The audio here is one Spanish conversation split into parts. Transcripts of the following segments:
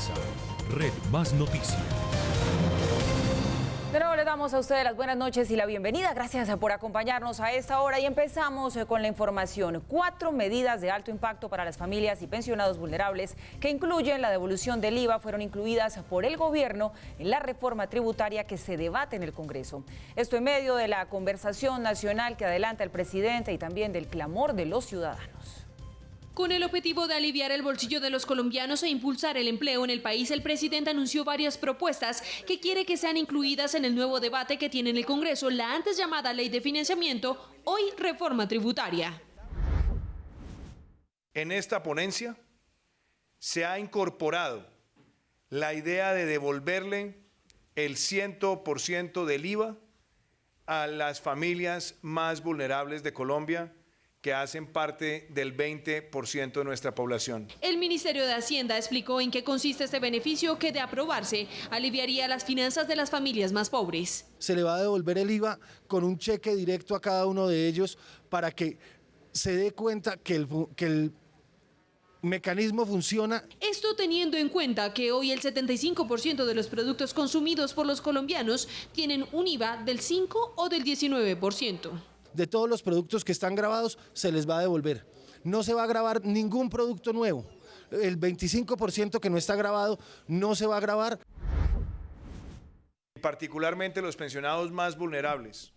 comienza Red Más Noticias. De nuevo le damos a ustedes las buenas noches y la bienvenida. Gracias por acompañarnos a esta hora y empezamos con la información. 4 medidas de alto impacto para las familias y pensionados vulnerables que incluyen la devolución del IVA fueron incluidas por el gobierno en la reforma tributaria que se debate en el Congreso. Esto en medio de la conversación nacional que adelanta el presidente y también del clamor de los ciudadanos. Con el objetivo de aliviar el bolsillo de los colombianos e impulsar el empleo en el país, el presidente anunció varias propuestas que quiere que sean incluidas en el nuevo debate que tiene en el Congreso, la antes llamada Ley de Financiamiento, hoy Reforma Tributaria. En esta ponencia se ha incorporado la idea de devolverle el 100% del IVA a las familias más vulnerables de Colombia, que hacen parte del 20% de nuestra población. El Ministerio de Hacienda explicó en qué consiste este beneficio que, de aprobarse, aliviaría las finanzas de las familias más pobres. Se le va a devolver el IVA con un cheque directo a cada uno de ellos para que se dé cuenta que el mecanismo funciona. Esto teniendo en cuenta que hoy el 75% de los productos consumidos por los colombianos tienen un IVA del 5 o del 19%. De todos los productos que están grabados se les va a devolver. No se va a grabar ningún producto nuevo. El 25% que no está grabado no se va a grabar. Particularmente los pensionados más vulnerables,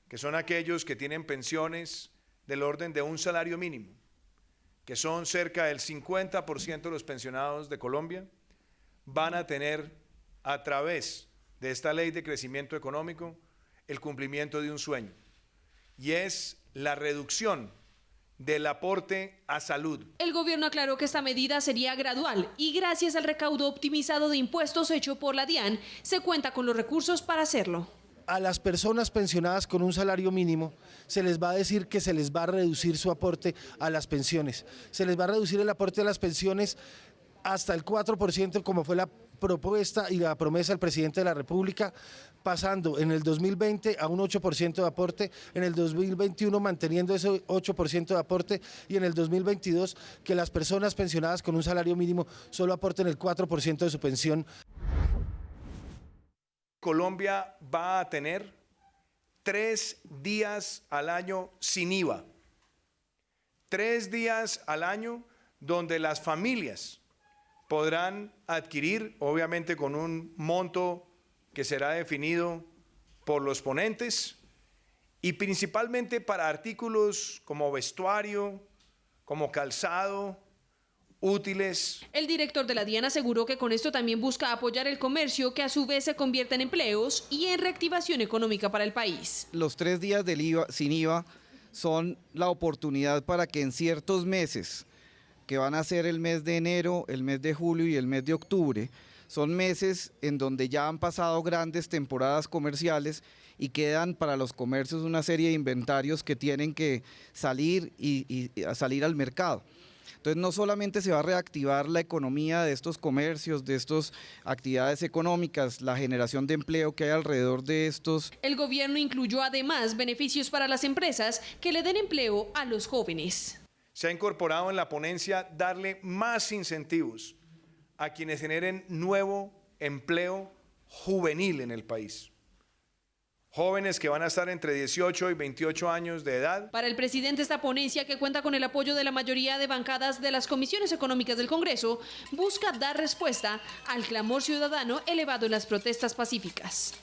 que son aquellos que tienen pensiones del orden de un salario mínimo, que son cerca del 50% de los pensionados de Colombia, van a tener a través de esta ley de crecimiento económico el cumplimiento de un sueño. Y es la reducción del aporte a salud. El gobierno aclaró que esta medida sería gradual y gracias al recaudo optimizado de impuestos hecho por la DIAN, se cuenta con los recursos para hacerlo. A las personas pensionadas con un salario mínimo se les va a decir que se les va a reducir su aporte a las pensiones. Se les va a reducir el aporte a las pensiones hasta el 4%, como fue la propuesta y la promesa del presidente de la República, pasando en el 2020 a un 8% de aporte, en el 2021 manteniendo ese 8% de aporte y en el 2022 que las personas pensionadas con un salario mínimo solo aporten el 4% de su pensión. Colombia va a tener 3 días al año sin IVA, 3 días al año donde las familias podrán adquirir, obviamente con un monto que será definido por los ponentes, y principalmente para artículos como vestuario, como calzado, útiles. El director de la DIAN aseguró que con esto también busca apoyar el comercio, que a su vez se convierte en empleos y en reactivación económica para el país. Los 3 días del IVA, sin IVA son la oportunidad para que en ciertos meses, que van a ser el mes de enero, el mes de julio y el mes de octubre, son meses en donde ya han pasado grandes temporadas comerciales y quedan para los comercios una serie de inventarios que tienen que salir y salir al mercado. Entonces no solamente se va a reactivar la economía de estos comercios, de estas actividades económicas, la generación de empleo que hay alrededor de estos. El gobierno incluyó además beneficios para las empresas que le den empleo a los jóvenes. Se ha incorporado en la ponencia darle más incentivos a quienes generen nuevo empleo juvenil en el país. Jóvenes que van a estar entre 18 y 28 años de edad. Para el presidente, esta ponencia, que cuenta con el apoyo de la mayoría de bancadas de las comisiones económicas del Congreso, busca dar respuesta al clamor ciudadano elevado en las protestas pacíficas.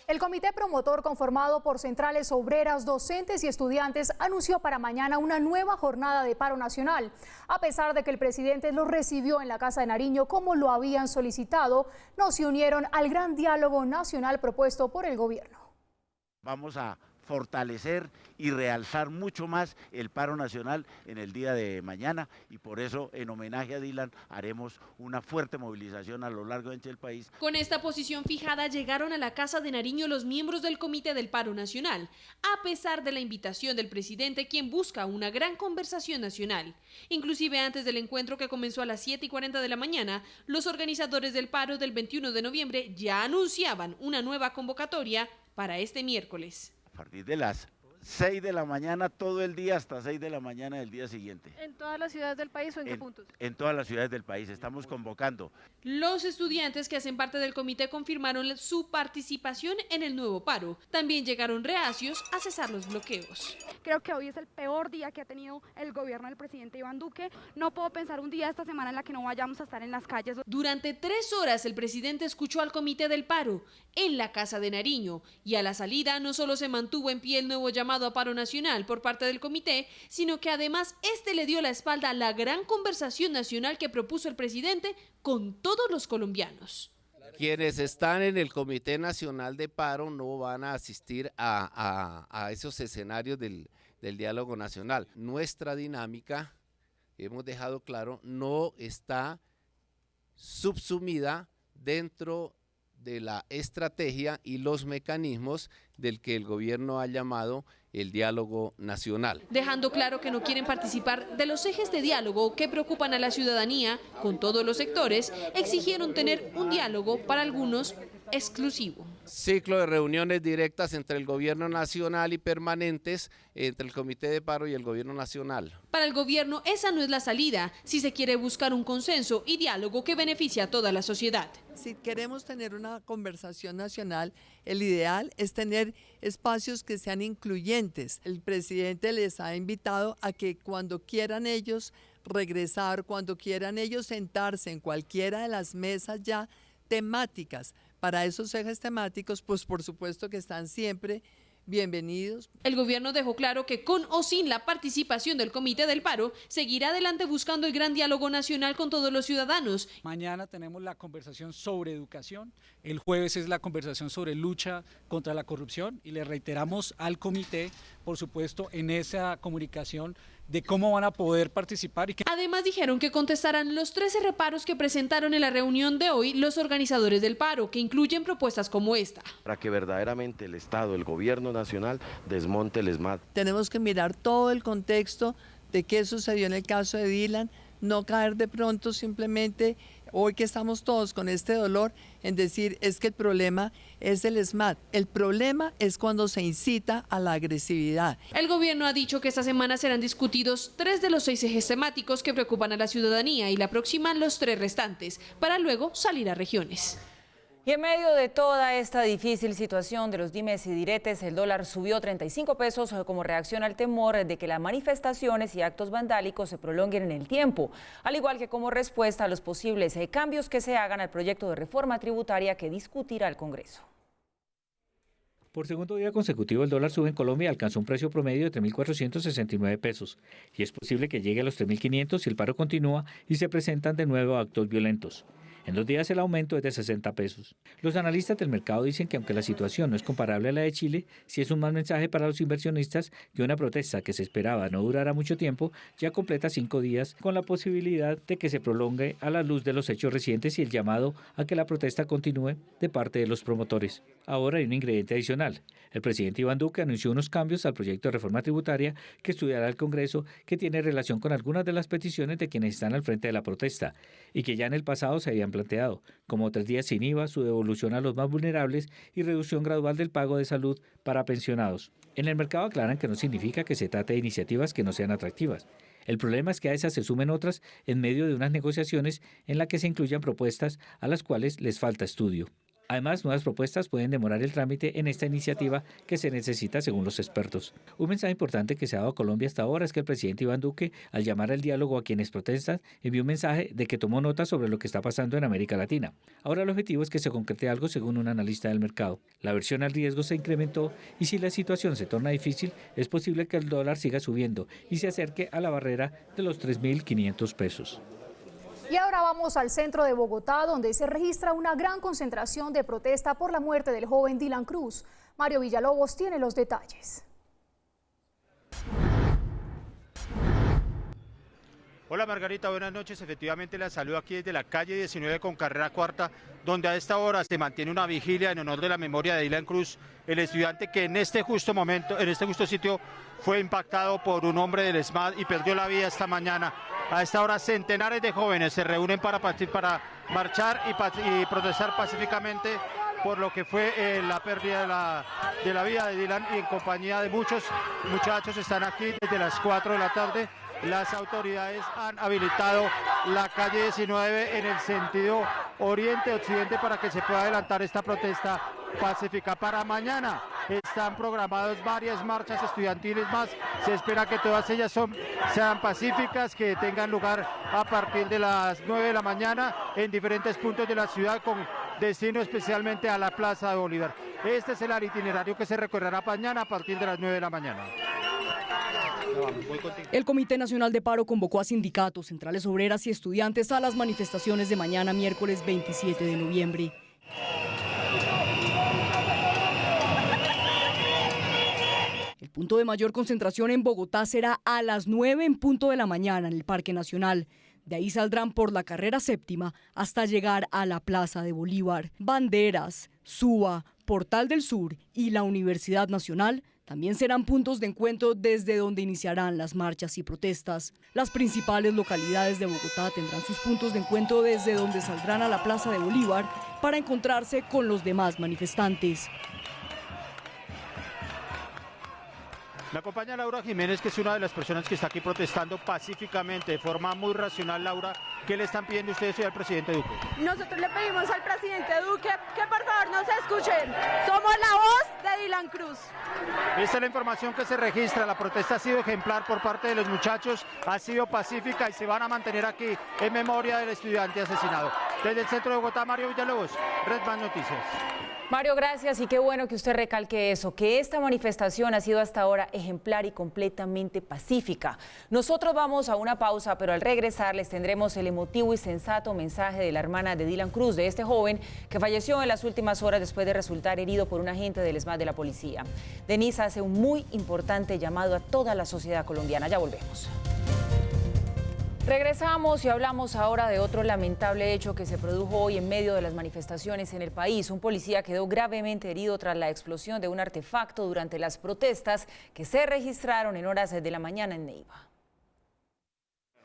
El comité promotor, conformado por centrales obreras, docentes y estudiantes, anunció para mañana una nueva jornada de paro nacional. A pesar de que el presidente los recibió en la Casa de Nariño como lo habían solicitado, no se unieron al gran diálogo nacional propuesto por el gobierno. Vamos a fortalecer y realzar mucho más el paro nacional en el día de mañana, y por eso, en homenaje a Dylan, haremos una fuerte movilización a lo largo y ancho del país. Con esta posición fijada, llegaron a la Casa de Nariño los miembros del Comité del Paro Nacional, a pesar de la invitación del presidente, quien busca una gran conversación nacional. Inclusive antes del encuentro, que comenzó a las 7:40 de la mañana, los organizadores del paro del 21 de noviembre ya anunciaban una nueva convocatoria para este miércoles. A partir de las 6 de la mañana todo el día hasta 6 de la mañana del día siguiente. ¿En todas las ciudades del país o en qué puntos? En todas las ciudades del país, estamos convocando. Los estudiantes que hacen parte del comité confirmaron su participación en el nuevo paro. También llegaron reacios a cesar los bloqueos. Creo que hoy es el peor día que ha tenido el gobierno del presidente Iván Duque. No puedo pensar un día esta semana en la que no vayamos a estar en las calles. Durante 3 horas el presidente escuchó al comité del paro en la Casa de Nariño y a la salida no solo se mantuvo en pie el nuevo llamado a paro nacional por parte del comité, sino que además este le dio la espalda a la gran conversación nacional que propuso el presidente con todos los colombianos. Quienes están en el Comité Nacional de Paro no van a asistir a esos escenarios del diálogo nacional. Nuestra dinámica, hemos dejado claro, no está subsumida dentro de la estrategia y los mecanismos del que el gobierno ha llamado el diálogo nacional. Dejando claro que no quieren participar de los ejes de diálogo que preocupan a la ciudadanía con todos los sectores, exigieron tener un diálogo para algunos exclusivo. Ciclo de reuniones directas entre el gobierno nacional y permanentes entre el comité de paro y el gobierno nacional. Para el gobierno esa no es la salida, si se quiere buscar un consenso y diálogo que beneficie a toda la sociedad. Si queremos tener una conversación nacional, el ideal es tener espacios que sean incluyentes. El presidente les ha invitado a que cuando quieran ellos regresar, cuando quieran ellos sentarse en cualquiera de las mesas ya temáticas, para esos ejes temáticos, pues por supuesto que están siempre bienvenidos. El gobierno dejó claro que con o sin la participación del Comité del Paro, seguirá adelante buscando el gran diálogo nacional con todos los ciudadanos. Mañana tenemos la conversación sobre educación, el jueves es la conversación sobre lucha contra la corrupción y le reiteramos al comité, por supuesto, en esa comunicación de cómo van a poder participar. Además dijeron que contestarán los 13 reparos que presentaron en la reunión de hoy los organizadores del paro, que incluyen propuestas como esta. Para que verdaderamente el Estado, el gobierno nacional, desmonte el ESMAD. Tenemos que mirar todo el contexto de qué sucedió en el caso de Dylan, no caer de pronto simplemente, hoy que estamos todos con este dolor, en decir es que el problema es el ESMAD. El problema es cuando se incita a la agresividad. El gobierno ha dicho que esta semana serán discutidos 3 de los 6 ejes temáticos que preocupan a la ciudadanía y la próxima los 3 restantes, para luego salir a regiones. Y en medio de toda esta difícil situación de los dimes y diretes, el dólar subió 35 pesos como reacción al temor de que las manifestaciones y actos vandálicos se prolonguen en el tiempo, al igual que como respuesta a los posibles cambios que se hagan al proyecto de reforma tributaria que discutirá el Congreso. Por segundo día consecutivo, el dólar sube en Colombia y alcanzó un precio promedio de 3.469 pesos. Y es posible que llegue a los 3.500 si el paro continúa y se presentan de nuevo actos violentos. En 2 días el aumento es de 60 pesos. Los analistas del mercado dicen que aunque la situación no es comparable a la de Chile, sí es un mal mensaje para los inversionistas que una protesta que se esperaba no durara mucho tiempo ya completa 5 días con la posibilidad de que se prolongue a la luz de los hechos recientes y el llamado a que la protesta continúe de parte de los promotores. Ahora hay un ingrediente adicional. El presidente Iván Duque anunció unos cambios al proyecto de reforma tributaria que estudiará el Congreso que tiene relación con algunas de las peticiones de quienes están al frente de la protesta y que ya en el pasado se habían planteado, como 3 días sin IVA, su devolución a los más vulnerables y reducción gradual del pago de salud para pensionados. En el mercado aclaran que no significa que se trate de iniciativas que no sean atractivas. El problema es que a esas se sumen otras en medio de unas negociaciones en las que se incluyan propuestas a las cuales les falta estudio. Además, nuevas propuestas pueden demorar el trámite en esta iniciativa que se necesita según los expertos. Un mensaje importante que se ha dado a Colombia hasta ahora es que el presidente Iván Duque, al llamar al diálogo a quienes protestan, envió un mensaje de que tomó nota sobre lo que está pasando en América Latina. Ahora el objetivo es que se concrete algo según un analista del mercado. La aversión al riesgo se incrementó y si la situación se torna difícil, es posible que el dólar siga subiendo y se acerque a la barrera de los 3.500 pesos. Y ahora vamos al centro de Bogotá, donde se registra una gran concentración de protesta por la muerte del joven Dylan Cruz. Mario Villalobos tiene los detalles. Hola Margarita, buenas noches. Efectivamente la saludo aquí desde la calle 19 con carrera cuarta, donde a esta hora se mantiene una vigilia en honor de la memoria de Dylan Cruz, el estudiante que en este justo momento, en este justo sitio, fue impactado por un hombre del ESMAD y perdió la vida esta mañana. A esta hora centenares de jóvenes se reúnen para marchar y protestar pacíficamente por lo que fue la pérdida de la vida de Dylan, y en compañía de muchos muchachos están aquí desde las 4 de la tarde. Las autoridades han habilitado la calle 19 en el sentido oriente-occidente para que se pueda adelantar esta protesta pacífica. Para mañana están programadas varias marchas estudiantiles más. Se espera que todas ellas sean pacíficas, que tengan lugar a partir de las 9 de la mañana en diferentes puntos de la ciudad, con destino especialmente a la Plaza de Bolívar. Este es el itinerario que se recorrerá mañana a partir de las 9 de la mañana. El Comité Nacional de Paro convocó a sindicatos, centrales obreras y estudiantes a las manifestaciones de mañana, miércoles 27 de noviembre. El punto de mayor concentración en Bogotá será a las 9 en punto de la mañana en el Parque Nacional. De ahí saldrán por la carrera séptima hasta llegar a la Plaza de Bolívar. Banderas, Suba, Portal del Sur y la Universidad Nacional también serán puntos de encuentro desde donde iniciarán las marchas y protestas. Las principales localidades de Bogotá tendrán sus puntos de encuentro desde donde saldrán a la Plaza de Bolívar para encontrarse con los demás manifestantes. Me acompaña Laura Jiménez, que es una de las personas que está aquí protestando pacíficamente, de forma muy racional. Laura, ¿qué le están pidiendo ustedes hoy al presidente Duque? Nosotros le pedimos al presidente Duque que por favor nos escuchen. Somos la voz de Dylan Cruz. Esta es la información que se registra. La protesta ha sido ejemplar por parte de los muchachos, ha sido pacífica y se van a mantener aquí en memoria del estudiante asesinado. Desde el centro de Bogotá, Mario Villalobos, Red Más Noticias. Mario, gracias, y qué bueno que usted recalque eso, que esta manifestación ha sido hasta ahora ejemplar y completamente pacífica. Nosotros vamos a una pausa, pero al regresar les tendremos el emotivo y sensato mensaje de la hermana de Dylan Cruz, de este joven que falleció en las últimas horas después de resultar herido por un agente del ESMAD de la policía. Denise hace un muy importante llamado a toda la sociedad colombiana. Ya volvemos. Regresamos y hablamos ahora de otro lamentable hecho que se produjo hoy en medio de las manifestaciones en el país. Un policía quedó gravemente herido tras la explosión de un artefacto durante las protestas que se registraron en horas de la mañana en Neiva.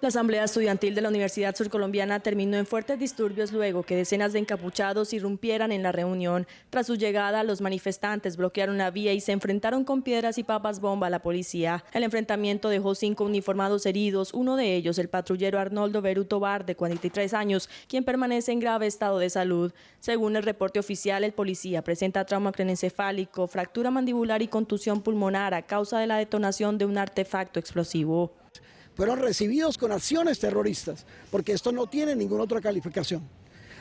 La asamblea estudiantil de la Universidad Surcolombiana terminó en fuertes disturbios luego que decenas de encapuchados irrumpieran en la reunión. Tras su llegada, los manifestantes bloquearon la vía y se enfrentaron con piedras y papas bomba a la policía. El enfrentamiento dejó 5 uniformados heridos, uno de ellos el patrullero Arnoldo Beruto Bar, de 43 años, quien permanece en grave estado de salud. Según el reporte oficial, el policía presenta trauma craneoencefálico, fractura mandibular y contusión pulmonar a causa de la detonación de un artefacto explosivo. Fueron recibidos con acciones terroristas, porque esto no tiene ninguna otra calificación.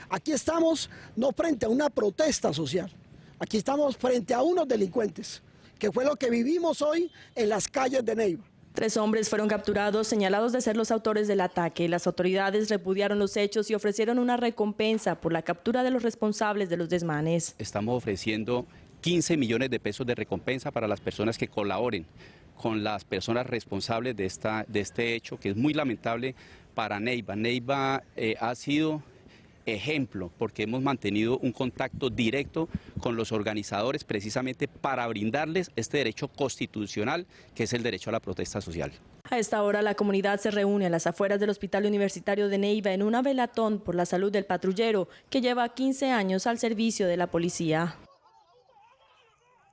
Aquí estamos no frente a una protesta social, aquí estamos frente a unos delincuentes, que fue lo que vivimos hoy en las calles de Neiva. 3 hombres fueron capturados señalados de ser los autores del ataque. Las autoridades repudiaron los hechos y ofrecieron una recompensa por la captura de los responsables de los desmanes. Estamos ofreciendo 15 millones de pesos de recompensa para las personas que colaboren con las personas responsables de este hecho, que es muy lamentable para Neiva. Neiva ha sido ejemplo porque hemos mantenido un contacto directo con los organizadores precisamente para brindarles este derecho constitucional que es el derecho a la protesta social. A esta hora la comunidad se reúne a las afueras del Hospital Universitario de Neiva en una velatón por la salud del patrullero que lleva 15 años al servicio de la policía.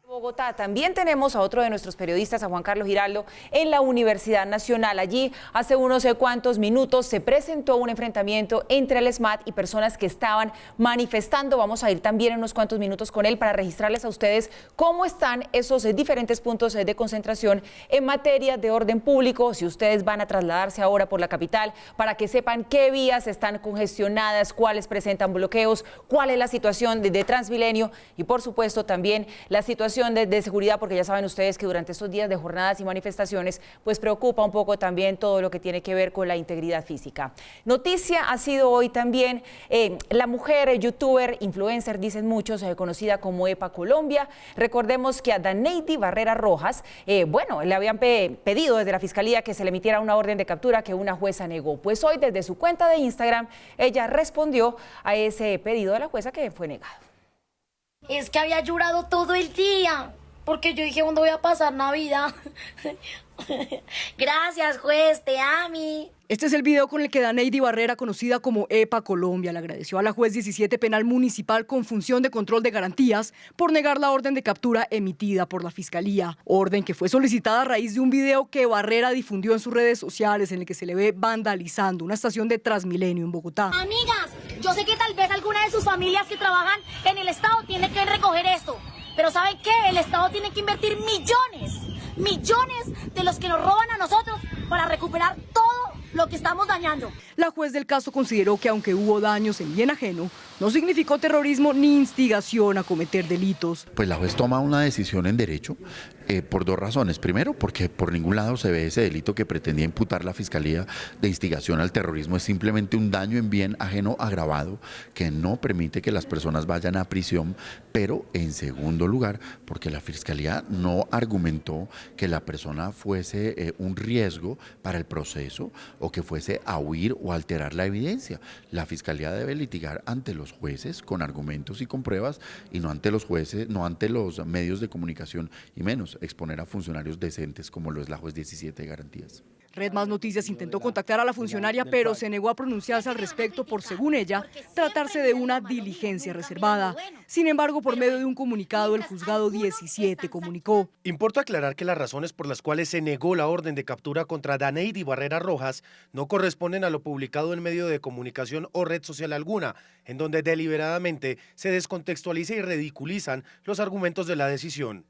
Bogotá, también tenemos a otro de nuestros periodistas, a Juan Carlos Giraldo, en la Universidad Nacional. Allí, hace unos cuantos minutos, se presentó un enfrentamiento entre el ESMAD y personas que estaban manifestando. Vamos a ir también en unos cuantos minutos con él para registrarles a ustedes cómo están esos diferentes puntos de concentración en materia de orden público. Si ustedes van a trasladarse ahora por la capital, para que sepan qué vías están congestionadas, cuáles presentan bloqueos, cuál es la situación de Transmilenio y, por supuesto, también la situación de seguridad, porque ya saben ustedes que durante estos días de jornadas y manifestaciones pues preocupa un poco también todo lo que tiene que ver con la integridad física. Noticia ha sido hoy también la mujer youtuber, influencer, dicen muchos, conocida como EPA Colombia. Recordemos que a Daneidi Barrera Rojas, le habían pedido desde la Fiscalía que se le emitiera una orden de captura que una jueza negó. Pues hoy desde su cuenta de Instagram ella respondió a ese pedido de la jueza que fue negado. Es que había llorado todo el día porque yo dije, ¿dónde voy a pasar Navidad? Gracias, juez, te amo. Este es el video con el que Daneidy Barrera, conocida como EPA Colombia, le agradeció a la juez 17 penal municipal con función de control de garantías por negar la orden de captura emitida por la Fiscalía. Orden que fue solicitada a raíz de un video que Barrera difundió en sus redes sociales en el que se le ve vandalizando una estación de Transmilenio en Bogotá. Amigas, yo sé que tal vez alguna de sus familias que trabajan en el Estado tiene que recoger esto, pero ¿saben qué? El Estado tiene que invertir millones de los que nos roban a nosotros para recuperar todo lo que estamos dañando. La juez del caso consideró que aunque hubo daños en bien ajeno, no significó terrorismo ni instigación a cometer delitos. Pues la juez toma una decisión en derecho por dos razones. Primero, porque por ningún lado se ve ese delito que pretendía imputar la Fiscalía de instigación al terrorismo. Es simplemente un daño en bien ajeno agravado que no permite que las personas vayan a prisión. Pero en segundo lugar, porque la Fiscalía no argumentó que la persona fuese un riesgo para el proceso o que fuese a huir o alterar la evidencia. La Fiscalía debe litigar ante los jueces con argumentos y con pruebas y no ante los jueces, no ante los medios de comunicación y menos exponer a funcionarios decentes como lo es la juez 17 de garantías. Red Más Noticias intentó contactar a la funcionaria, pero se negó a pronunciarse al respecto por, según ella, tratarse de una diligencia reservada. Sin embargo, por medio de un comunicado, el juzgado 17 comunicó: importa aclarar que las razones por las cuales se negó la orden de captura contra Daneidy Barrera Rojas no corresponden a lo publicado en medio de comunicación o red social alguna, en donde deliberadamente se descontextualiza y ridiculizan los argumentos de la decisión.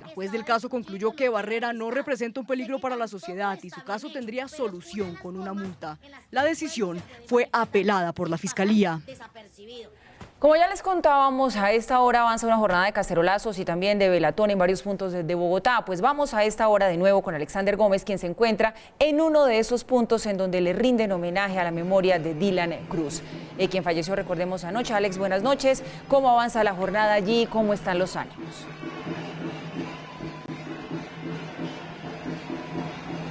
La juez del caso concluyó que Barrera no representa un peligro para la sociedad y su caso tendría solución con una multa. La decisión fue apelada por la Fiscalía. Como ya les contábamos, a esta hora avanza una jornada de cacerolazos y también de velatón en varios puntos de Bogotá. Pues vamos a esta hora de nuevo con Alexander Gómez, quien se encuentra en uno de esos puntos en donde le rinden homenaje a la memoria de Dylan Cruz, quien falleció, recordemos, anoche. Alex, buenas noches. ¿Cómo avanza la jornada allí? ¿Cómo están los ánimos?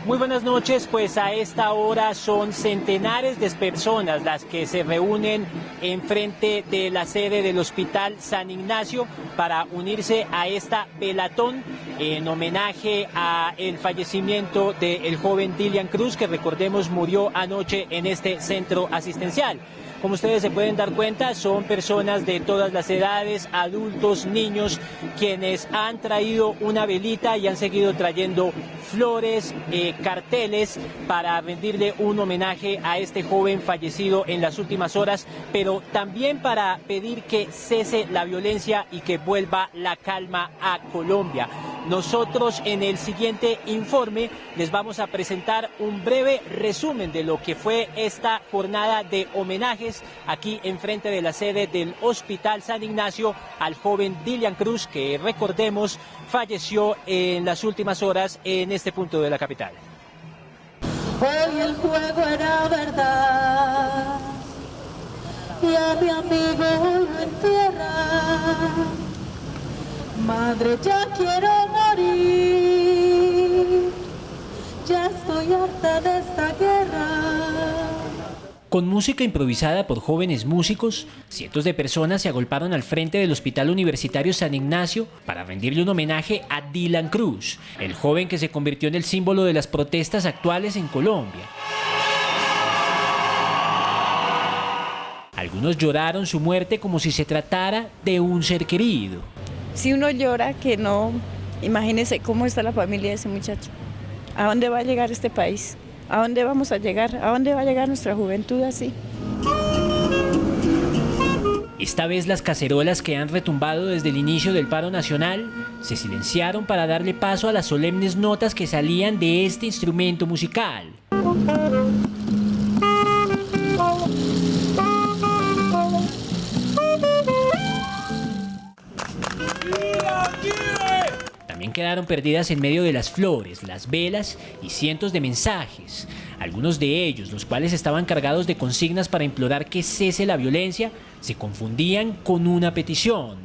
Muy buenas noches, pues a esta hora son centenares de personas las que se reúnen enfrente de la sede del Hospital San Ignacio para unirse a esta velatón en homenaje a el fallecimiento del joven Dylan Cruz, que recordemos murió anoche en este centro asistencial. Como ustedes se pueden dar cuenta, son personas de todas las edades, adultos, niños, quienes han traído una velita y han seguido trayendo flores, carteles para rendirle un homenaje a este joven fallecido en las últimas horas, pero también para pedir que cese la violencia y que vuelva la calma a Colombia. Nosotros en el siguiente informe les vamos a presentar un breve resumen de lo que fue esta jornada de homenajes aquí enfrente de la sede del Hospital San Ignacio al joven Dylan Cruz, que recordemos falleció en las últimas horas en este punto de la capital. Hoy el juego era verdad y a mi amigo hoy lo entierra. Madre, ya quiero morir, ya estoy harta de esta guerra. Con música improvisada por jóvenes músicos, cientos de personas se agolparon al frente del Hospital Universitario San Ignacio para rendirle un homenaje a Dylan Cruz, el joven que se convirtió en el símbolo de las protestas actuales en Colombia. Algunos lloraron su muerte como si se tratara de un ser querido. Si uno llora, que no, imagínese cómo está la familia de ese muchacho. ¿A dónde va a llegar este país? ¿A dónde vamos a llegar? ¿A dónde va a llegar nuestra juventud así? Esta vez las cacerolas que han retumbado desde el inicio del paro nacional se silenciaron para darle paso a las solemnes notas que salían de este instrumento musical. También quedaron perdidas en medio de las flores, las velas y cientos de mensajes. Algunos de ellos, los cuales estaban cargados de consignas para implorar que cese la violencia, se confundían con una petición.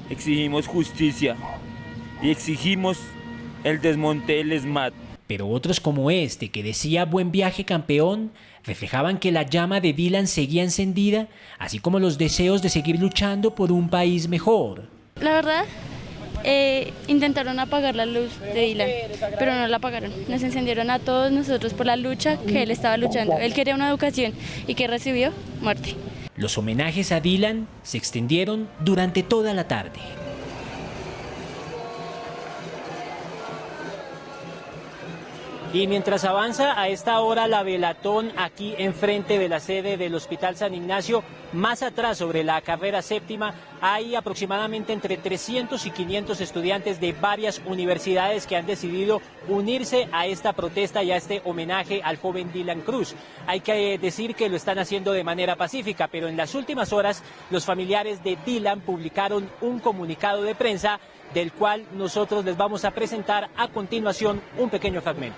Exigimos justicia y exigimos el desmonte del ESMAD. Pero otros, como este, que decía "Buen viaje, campeón", reflejaban que la llama de Dylan seguía encendida, así como los deseos de seguir luchando por un país mejor. La verdad, intentaron apagar la luz de Dylan, pero no la apagaron. Nos encendieron a todos nosotros por la lucha que él estaba luchando. Él quería una educación y que recibió muerte. Los homenajes a Dylan se extendieron durante toda la tarde. Y mientras avanza a esta hora la velatón aquí enfrente de la sede del Hospital San Ignacio, más atrás sobre la carrera séptima, hay aproximadamente entre 300 y 500 estudiantes de varias universidades que han decidido unirse a esta protesta y a este homenaje al joven Dylan Cruz. Hay que decir que lo están haciendo de manera pacífica, pero en las últimas horas los familiares de Dylan publicaron un comunicado de prensa del cual nosotros les vamos a presentar a continuación un pequeño fragmento.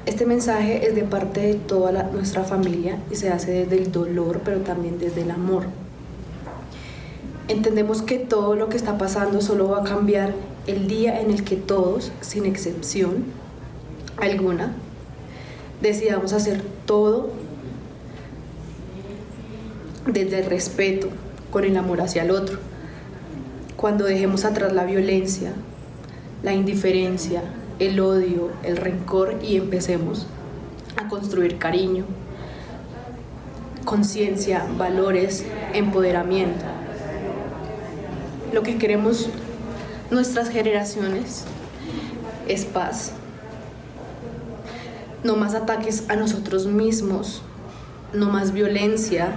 Este mensaje es de parte de toda nuestra familia y se hace desde el dolor, pero también desde el amor. Entendemos que todo lo que está pasando solo va a cambiar el día en el que todos, sin excepción alguna, decidamos hacer todo desde el respeto, con el amor hacia el otro. Cuando dejemos atrás la violencia, la indiferencia, el odio, el rencor y empecemos a construir cariño, conciencia, valores, empoderamiento. Lo que queremos nuestras generaciones es paz. No más ataques a nosotros mismos, no más violencia,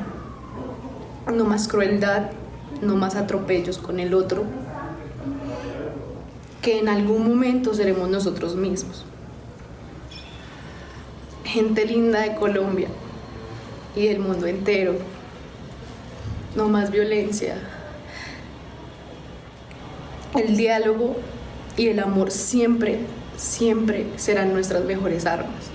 no más crueldad, no más atropellos con el otro, que en algún momento seremos nosotros mismos. Gente linda de Colombia y del mundo entero, no más violencia. El diálogo y el amor siempre, siempre serán nuestras mejores armas.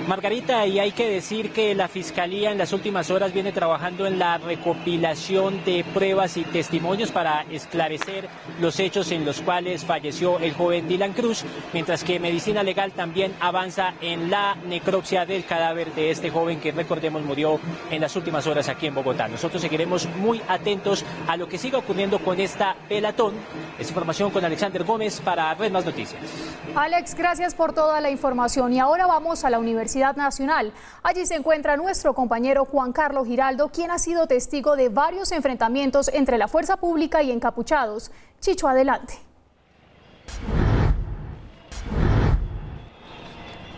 Margarita, y hay que decir que la Fiscalía en las últimas horas viene trabajando en la recopilación de pruebas y testimonios para esclarecer los hechos en los cuales falleció el joven Dylan Cruz, mientras que Medicina Legal también avanza en la necropsia del cadáver de este joven que, recordemos, murió en las últimas horas aquí en Bogotá. Nosotros seguiremos muy atentos a lo que siga ocurriendo con esta velatón. Es información con Alexander Gómez para Red Más Noticias. Alex, gracias por toda la información. Y ahora vamos a la Universidad Nacional. Allí se encuentra nuestro compañero Juan Carlos Giraldo, quien ha sido testigo de varios enfrentamientos entre la fuerza pública y encapuchados. Chicho, adelante.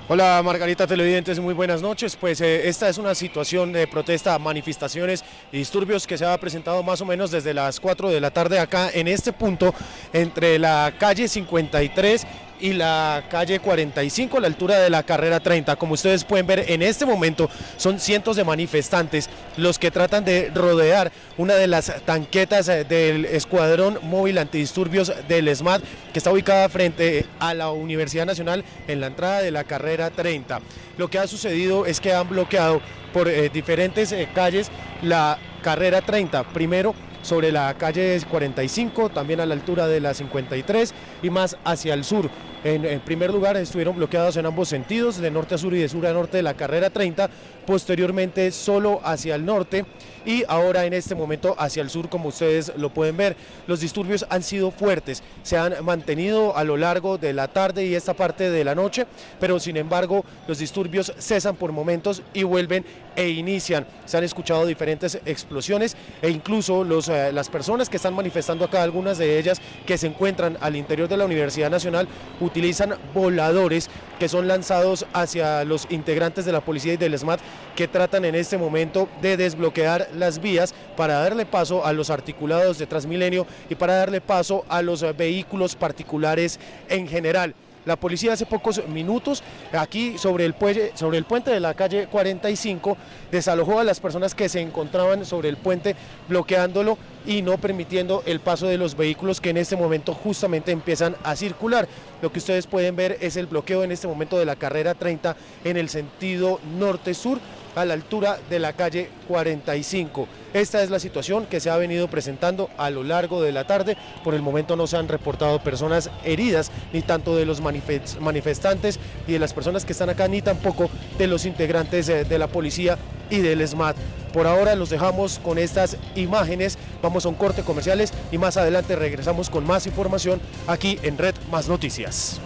Hola Margarita, televidentes, muy buenas noches. Pues esta es una situación de protesta, manifestaciones y disturbios que se ha presentado más o menos desde las 4 de la tarde acá en este punto entre la calle 53 y la calle 45 a la altura de la carrera 30. Como ustedes pueden ver en este momento son cientos de manifestantes los que tratan de rodear una de las tanquetas del Escuadrón Móvil Antidisturbios del SMAT, que está ubicada frente a la Universidad Nacional en la entrada de la carrera 30. Lo que ha sucedido es que han bloqueado por diferentes calles la carrera 30, primero sobre la calle 45, también a la altura de la 53 y más hacia el sur. En primer lugar estuvieron bloqueados en ambos sentidos, de norte a sur y de sur a norte de la carrera 30, posteriormente solo hacia el norte y ahora en este momento hacia el sur, como ustedes lo pueden ver. Los disturbios han sido fuertes, se han mantenido a lo largo de la tarde y esta parte de la noche, pero sin embargo los disturbios cesan por momentos y vuelven e inician. Se han escuchado diferentes explosiones e incluso las personas que están manifestando acá, algunas de ellas que se encuentran al interior de la Universidad Nacional, utilizan voladores que son lanzados hacia los integrantes de la policía y del SMAT, que tratan en este momento de desbloquear las vías para darle paso a los articulados de Transmilenio y para darle paso a los vehículos particulares en general. La policía hace pocos minutos aquí sobre el puente de la calle 45 desalojó a las personas que se encontraban sobre el puente, bloqueándolo y no permitiendo el paso de los vehículos que en este momento justamente empiezan a circular. Lo que ustedes pueden ver es el bloqueo en este momento de la carrera 30 en el sentido norte-sur a la altura de la calle 45. Esta es la situación que se ha venido presentando a lo largo de la tarde. Por el momento no se han reportado personas heridas, ni tanto de los manifestantes y de las personas que están acá, ni tampoco de los integrantes de la policía y del SMAT. Por ahora los dejamos con estas imágenes, vamos a un corte comerciales y más adelante regresamos con más información aquí en Red Más Noticias.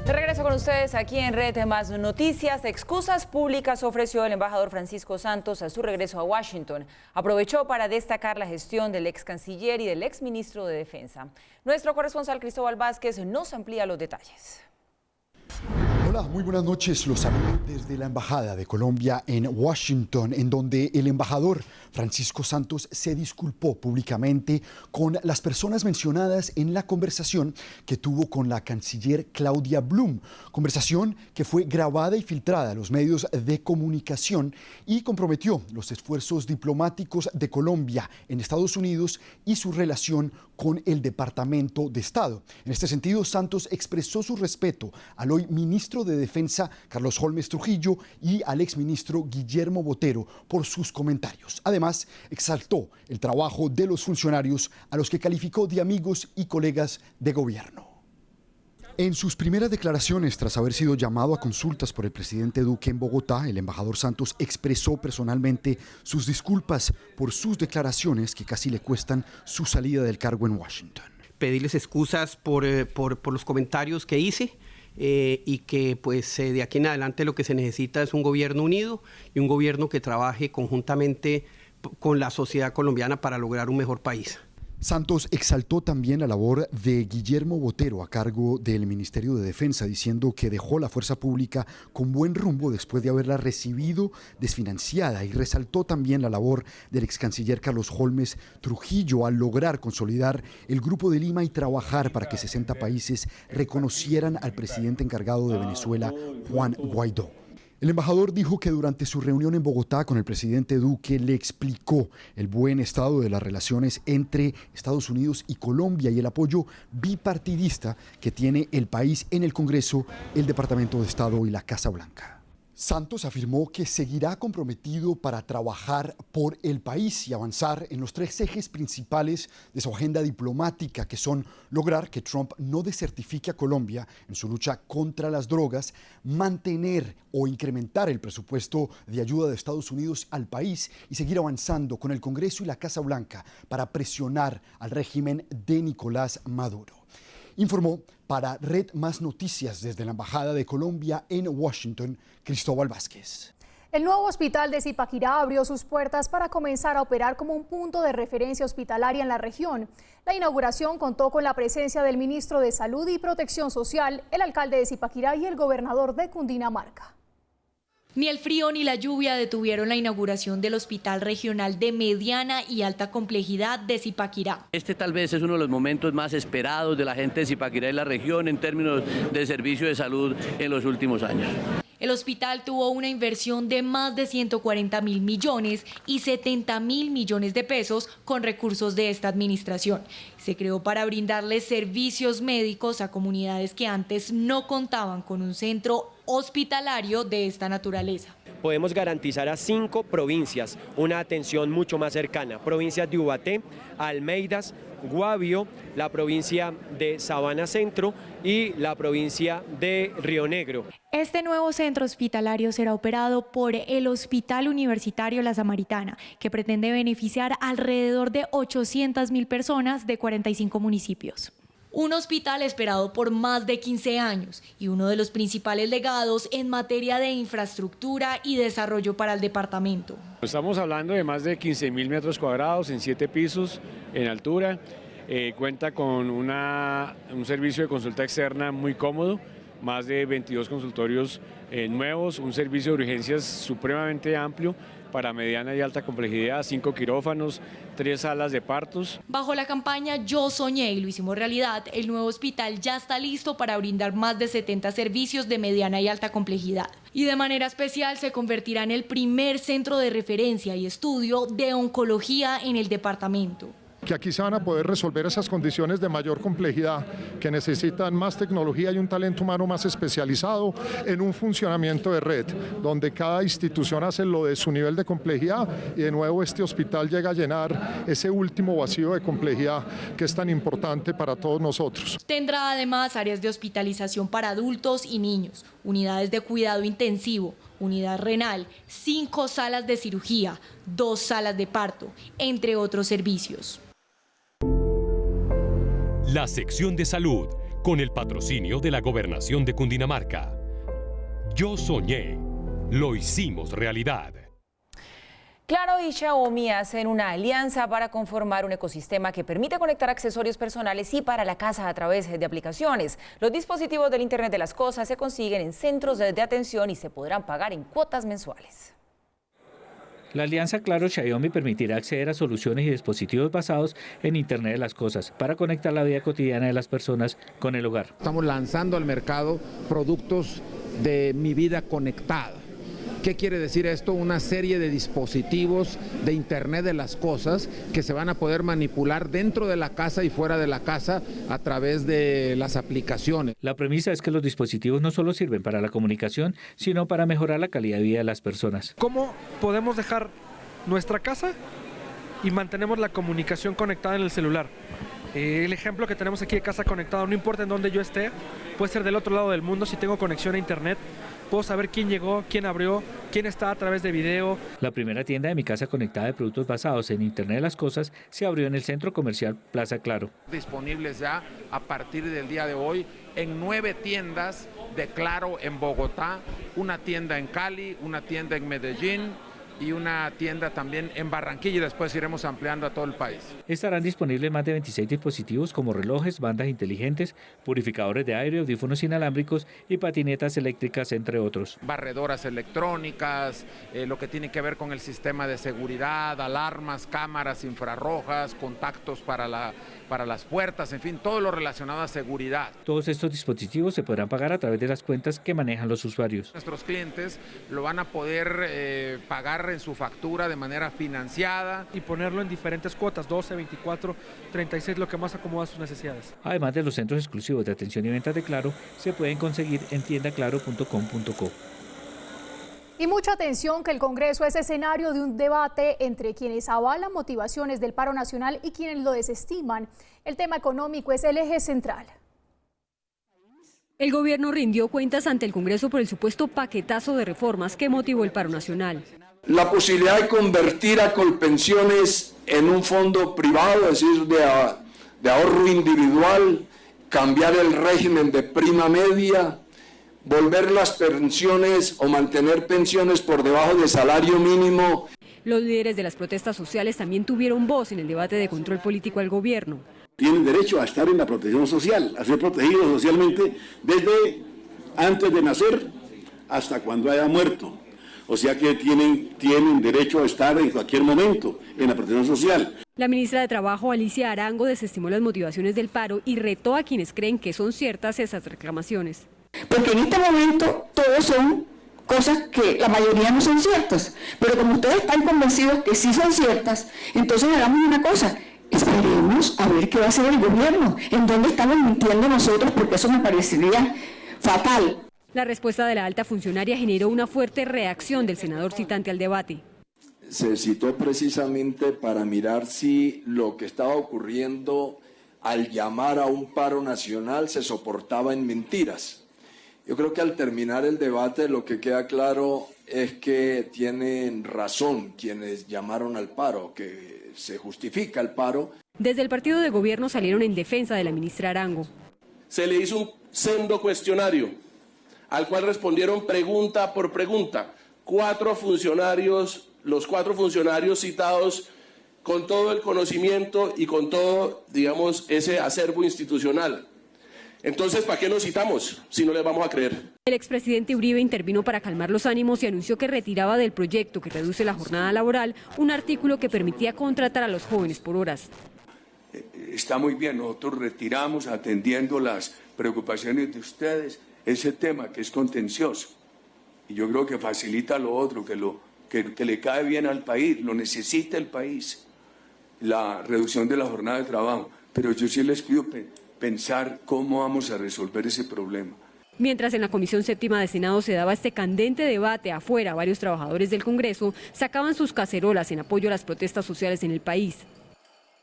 De regreso con ustedes aquí en Red Más Noticias. Excusas públicas ofreció el embajador Francisco Santos a su regreso a Washington. Aprovechó para destacar la gestión del ex canciller y del ex ministro de Defensa. Nuestro corresponsal Cristóbal Vázquez nos amplía los detalles. Hola, muy buenas noches. Los saludo desde la Embajada de Colombia en Washington, en donde el embajador Francisco Santos se disculpó públicamente con las personas mencionadas en la conversación que tuvo con la canciller Claudia Blum. Conversación que fue grabada y filtrada a los medios de comunicación y comprometió los esfuerzos diplomáticos de Colombia en Estados Unidos y su relación con el Departamento de Estado. En este sentido, Santos expresó su respeto al hoy ministro de Defensa Carlos Holmes Trujillo y al exministro Guillermo Botero por sus comentarios. Además, exaltó el trabajo de los funcionarios a los que calificó de amigos y colegas de gobierno. En sus primeras declaraciones, tras haber sido llamado a consultas por el presidente Duque en Bogotá, el embajador Santos expresó personalmente sus disculpas por sus declaraciones que casi le cuestan su salida del cargo en Washington. Pedirles excusas por los comentarios que hice. Y que pues de aquí en adelante lo que se necesita es un gobierno unido y un gobierno que trabaje conjuntamente con la sociedad colombiana para lograr un mejor país. Santos exaltó también la labor de Guillermo Botero a cargo del Ministerio de Defensa, diciendo que dejó la fuerza pública con buen rumbo después de haberla recibido desfinanciada, y resaltó también la labor del ex canciller Carlos Holmes Trujillo al lograr consolidar el Grupo de Lima y trabajar para que 60 países reconocieran al presidente encargado de Venezuela, Juan Guaidó. El embajador dijo que durante su reunión en Bogotá con el presidente Duque le explicó el buen estado de las relaciones entre Estados Unidos y Colombia y el apoyo bipartidista que tiene el país en el Congreso, el Departamento de Estado y la Casa Blanca. Santos afirmó que seguirá comprometido para trabajar por el país y avanzar en los 3 ejes principales de su agenda diplomática, que son lograr que Trump no desertifique a Colombia en su lucha contra las drogas, mantener o incrementar el presupuesto de ayuda de Estados Unidos al país y seguir avanzando con el Congreso y la Casa Blanca para presionar al régimen de Nicolás Maduro. Informó para Red Más Noticias desde la Embajada de Colombia en Washington, Cristóbal Vázquez. El nuevo hospital de Zipaquirá abrió sus puertas para comenzar a operar como un punto de referencia hospitalaria en la región. La inauguración contó con la presencia del ministro de Salud y Protección Social, el alcalde de Zipaquirá y el gobernador de Cundinamarca. Ni el frío ni la lluvia detuvieron la inauguración del Hospital Regional de Mediana y Alta Complejidad de Zipaquirá. Este tal vez es uno de los momentos más esperados de la gente de Zipaquirá y la región en términos de servicio de salud en los últimos años. El hospital tuvo una inversión de más de 140.000 millones y 70.000 millones de pesos con recursos de esta administración. Se creó para brindarles servicios médicos a comunidades que antes no contaban con un centro hospitalario de esta naturaleza. Podemos garantizar a 5 provincias una atención mucho más cercana. Provincias de Ubaté, Almeidas, Guavio, la provincia de Sabana Centro y la provincia de Río Negro. Este nuevo centro hospitalario será operado por el Hospital Universitario La Samaritana, que pretende beneficiar alrededor de 800.000 personas de 45 municipios. Un hospital esperado por más de 15 años y uno de los principales legados en materia de infraestructura y desarrollo para el departamento. Estamos hablando de más de 15.000 metros cuadrados en 7 pisos en altura. Cuenta con un servicio de consulta externa muy cómodo, más de 22 consultorios nuevos, un servicio de urgencias supremamente amplio para mediana y alta complejidad, 5 quirófanos, 3 salas de partos. Bajo la campaña Yo Soñé y lo hicimos realidad, el nuevo hospital ya está listo para brindar más de 70 servicios de mediana y alta complejidad. Y de manera especial se convertirá en el primer centro de referencia y estudio de oncología en el departamento. que aquí se van a poder resolver esas condiciones de mayor complejidad, que necesitan más tecnología y un talento humano más especializado en un funcionamiento de red, donde cada institución hace lo de su nivel de complejidad y de nuevo este hospital llega a llenar ese último vacío de complejidad que es tan importante para todos nosotros. Tendrá además áreas de hospitalización para adultos y niños, unidades de cuidado intensivo, unidad renal, 5 salas de cirugía, 2 salas de parto, entre otros servicios. La sección de salud, con el patrocinio de la Gobernación de Cundinamarca. Yo soñé, lo hicimos realidad. Claro y Xiaomi hacen una alianza para conformar un ecosistema que permite conectar accesorios personales y para la casa a través de aplicaciones. Los dispositivos del Internet de las Cosas se consiguen en centros de atención y se podrán pagar en cuotas mensuales. La alianza Claro-Xiaomi permitirá acceder a soluciones y dispositivos basados en Internet de las Cosas para conectar la vida cotidiana de las personas con el hogar. Estamos lanzando al mercado productos de mi vida conectada. ¿Qué quiere decir esto? Una serie de dispositivos de Internet de las Cosas que se van a poder manipular dentro de la casa y fuera de la casa a través de las aplicaciones. La premisa es que los dispositivos no solo sirven para la comunicación, sino para mejorar la calidad de vida de las personas. ¿Cómo podemos dejar nuestra casa y mantenemos la comunicación conectada en el celular? El ejemplo que tenemos aquí de casa conectada, no importa en dónde yo esté, puede ser del otro lado del mundo, si tengo conexión a Internet. Puedo saber quién llegó, quién abrió, quién está a través de video. La primera tienda de Mi Casa conectada de productos basados en Internet de las Cosas se abrió en el centro comercial Plaza Claro. Disponibles ya a partir del día de hoy en 9 tiendas de Claro en Bogotá, una tienda en Cali, una tienda en Medellín y una tienda también en Barranquilla y después iremos ampliando a todo el país. Estarán disponibles más de 26 dispositivos como relojes, bandas inteligentes, purificadores de aire, audífonos inalámbricos y patinetas eléctricas, entre otros. Barredoras electrónicas, lo que tiene que ver con el sistema de seguridad, alarmas, cámaras infrarrojas, contactos para las puertas, en fin, todo lo relacionado a seguridad. Todos estos dispositivos se podrán pagar a través de las cuentas que manejan los usuarios. Nuestros clientes lo van a poder pagar en su factura de manera financiada. Y ponerlo en diferentes cuotas, 12, 24, 36, lo que más acomoda sus necesidades. Además de los centros exclusivos de atención y ventas de Claro, se pueden conseguir en tiendaclaro.com.co. Y mucha atención que el Congreso es escenario de un debate entre quienes avalan motivaciones del paro nacional y quienes lo desestiman. El tema económico es el eje central. El gobierno rindió cuentas ante el Congreso por el supuesto paquetazo de reformas que motivó el paro nacional. La posibilidad de convertir a Colpensiones en un fondo privado, es decir, de ahorro individual, cambiar el régimen de prima media, volver las pensiones o mantener pensiones por debajo del salario mínimo. Los líderes de las protestas sociales también tuvieron voz en el debate de control político al gobierno. Tienen derecho a estar en la protección social, a ser protegidos socialmente desde antes de nacer hasta cuando haya muerto. O sea que tienen derecho a estar en cualquier momento en la protección social. La ministra de Trabajo, Alicia Arango, desestimó las motivaciones del paro y retó a quienes creen que son ciertas esas reclamaciones. Porque en este momento todos son cosas que la mayoría no son ciertas, pero como ustedes están convencidos que sí son ciertas, entonces hagamos una cosa, esperemos a ver qué va a hacer el gobierno, en dónde estamos mintiendo nosotros, porque eso me parecería fatal. La respuesta de la alta funcionaria generó una fuerte reacción del senador citante al debate. Se citó precisamente para mirar si lo que estaba ocurriendo al llamar a un paro nacional se soportaba en mentiras. Yo creo que al terminar el debate lo que queda claro es que tienen razón quienes llamaron al paro, que se justifica el paro. Desde el partido de gobierno salieron en defensa de la ministra Arango. Se le hizo un sendo cuestionario al cual respondieron pregunta por pregunta. Los 4 funcionarios citados con todo el conocimiento y con todo, digamos, ese acervo institucional. Entonces, ¿para qué nos citamos si no les vamos a creer? El expresidente Uribe intervino para calmar los ánimos y anunció que retiraba del proyecto que reduce la jornada laboral un artículo que permitía contratar a los jóvenes por horas. Está muy bien, nosotros retiramos atendiendo las preocupaciones de ustedes ese tema que es contencioso. Y yo creo que facilita lo otro, que le cae bien al país, lo necesita el país. la reducción de la jornada de trabajo, pero yo sí les pido pensar cómo vamos a resolver ese problema. Mientras en la Comisión Séptima de Senado se daba este candente debate afuera, varios trabajadores del Congreso sacaban sus cacerolas en apoyo a las protestas sociales en el país.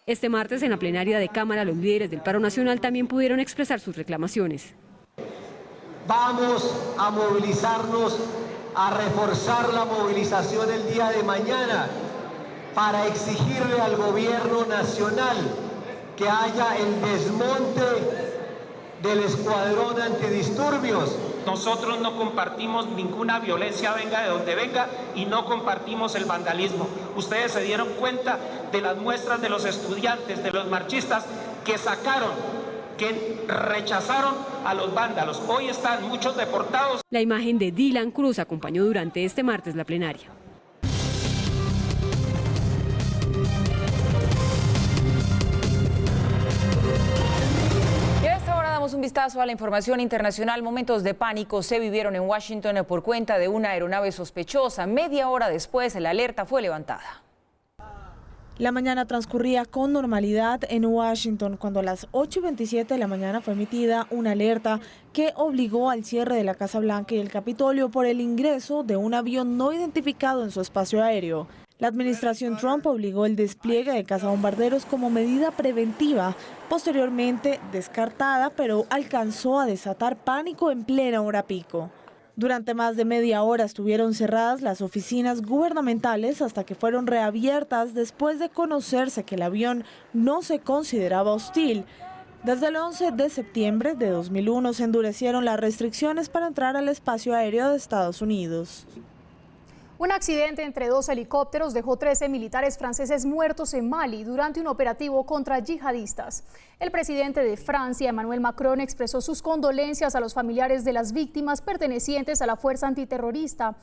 Este martes en la plenaria de Cámara los líderes del paro nacional también pudieron expresar sus reclamaciones. Vamos a movilizarnos, a reforzar la movilización el día de mañana para exigirle al gobierno nacional que haya el desmonte del escuadrón antidisturbios. Nosotros no compartimos ninguna violencia, venga de donde venga, y no compartimos el vandalismo. Ustedes se dieron cuenta de las muestras de los estudiantes, de los marchistas que sacaron, que rechazaron a los vándalos. Hoy están muchos deportados. La imagen de Dylan Cruz acompañó durante este martes la plenaria. Un vistazo a la información internacional. Momentos de pánico se vivieron en Washington por cuenta de una aeronave sospechosa. Media hora después, la alerta fue levantada. La mañana transcurría con normalidad en Washington cuando a las 8:27 de la mañana fue emitida una alerta que obligó al cierre de la Casa Blanca y el Capitolio por el ingreso de un avión no identificado en su espacio aéreo. La administración Trump obligó el despliegue de cazabombarderos como medida preventiva, posteriormente descartada, pero alcanzó a desatar pánico en plena hora pico. Durante más de media hora estuvieron cerradas las oficinas gubernamentales hasta que fueron reabiertas después de conocerse que el avión no se consideraba hostil. Desde el 11 de septiembre de 2001 se endurecieron las restricciones para entrar al espacio aéreo de Estados Unidos. Un accidente entre dos helicópteros dejó 13 militares franceses muertos en Mali durante un operativo contra yihadistas. El presidente de Francia, Emmanuel Macron, expresó sus condolencias a los familiares de las víctimas pertenecientes a la fuerza antiterrorista.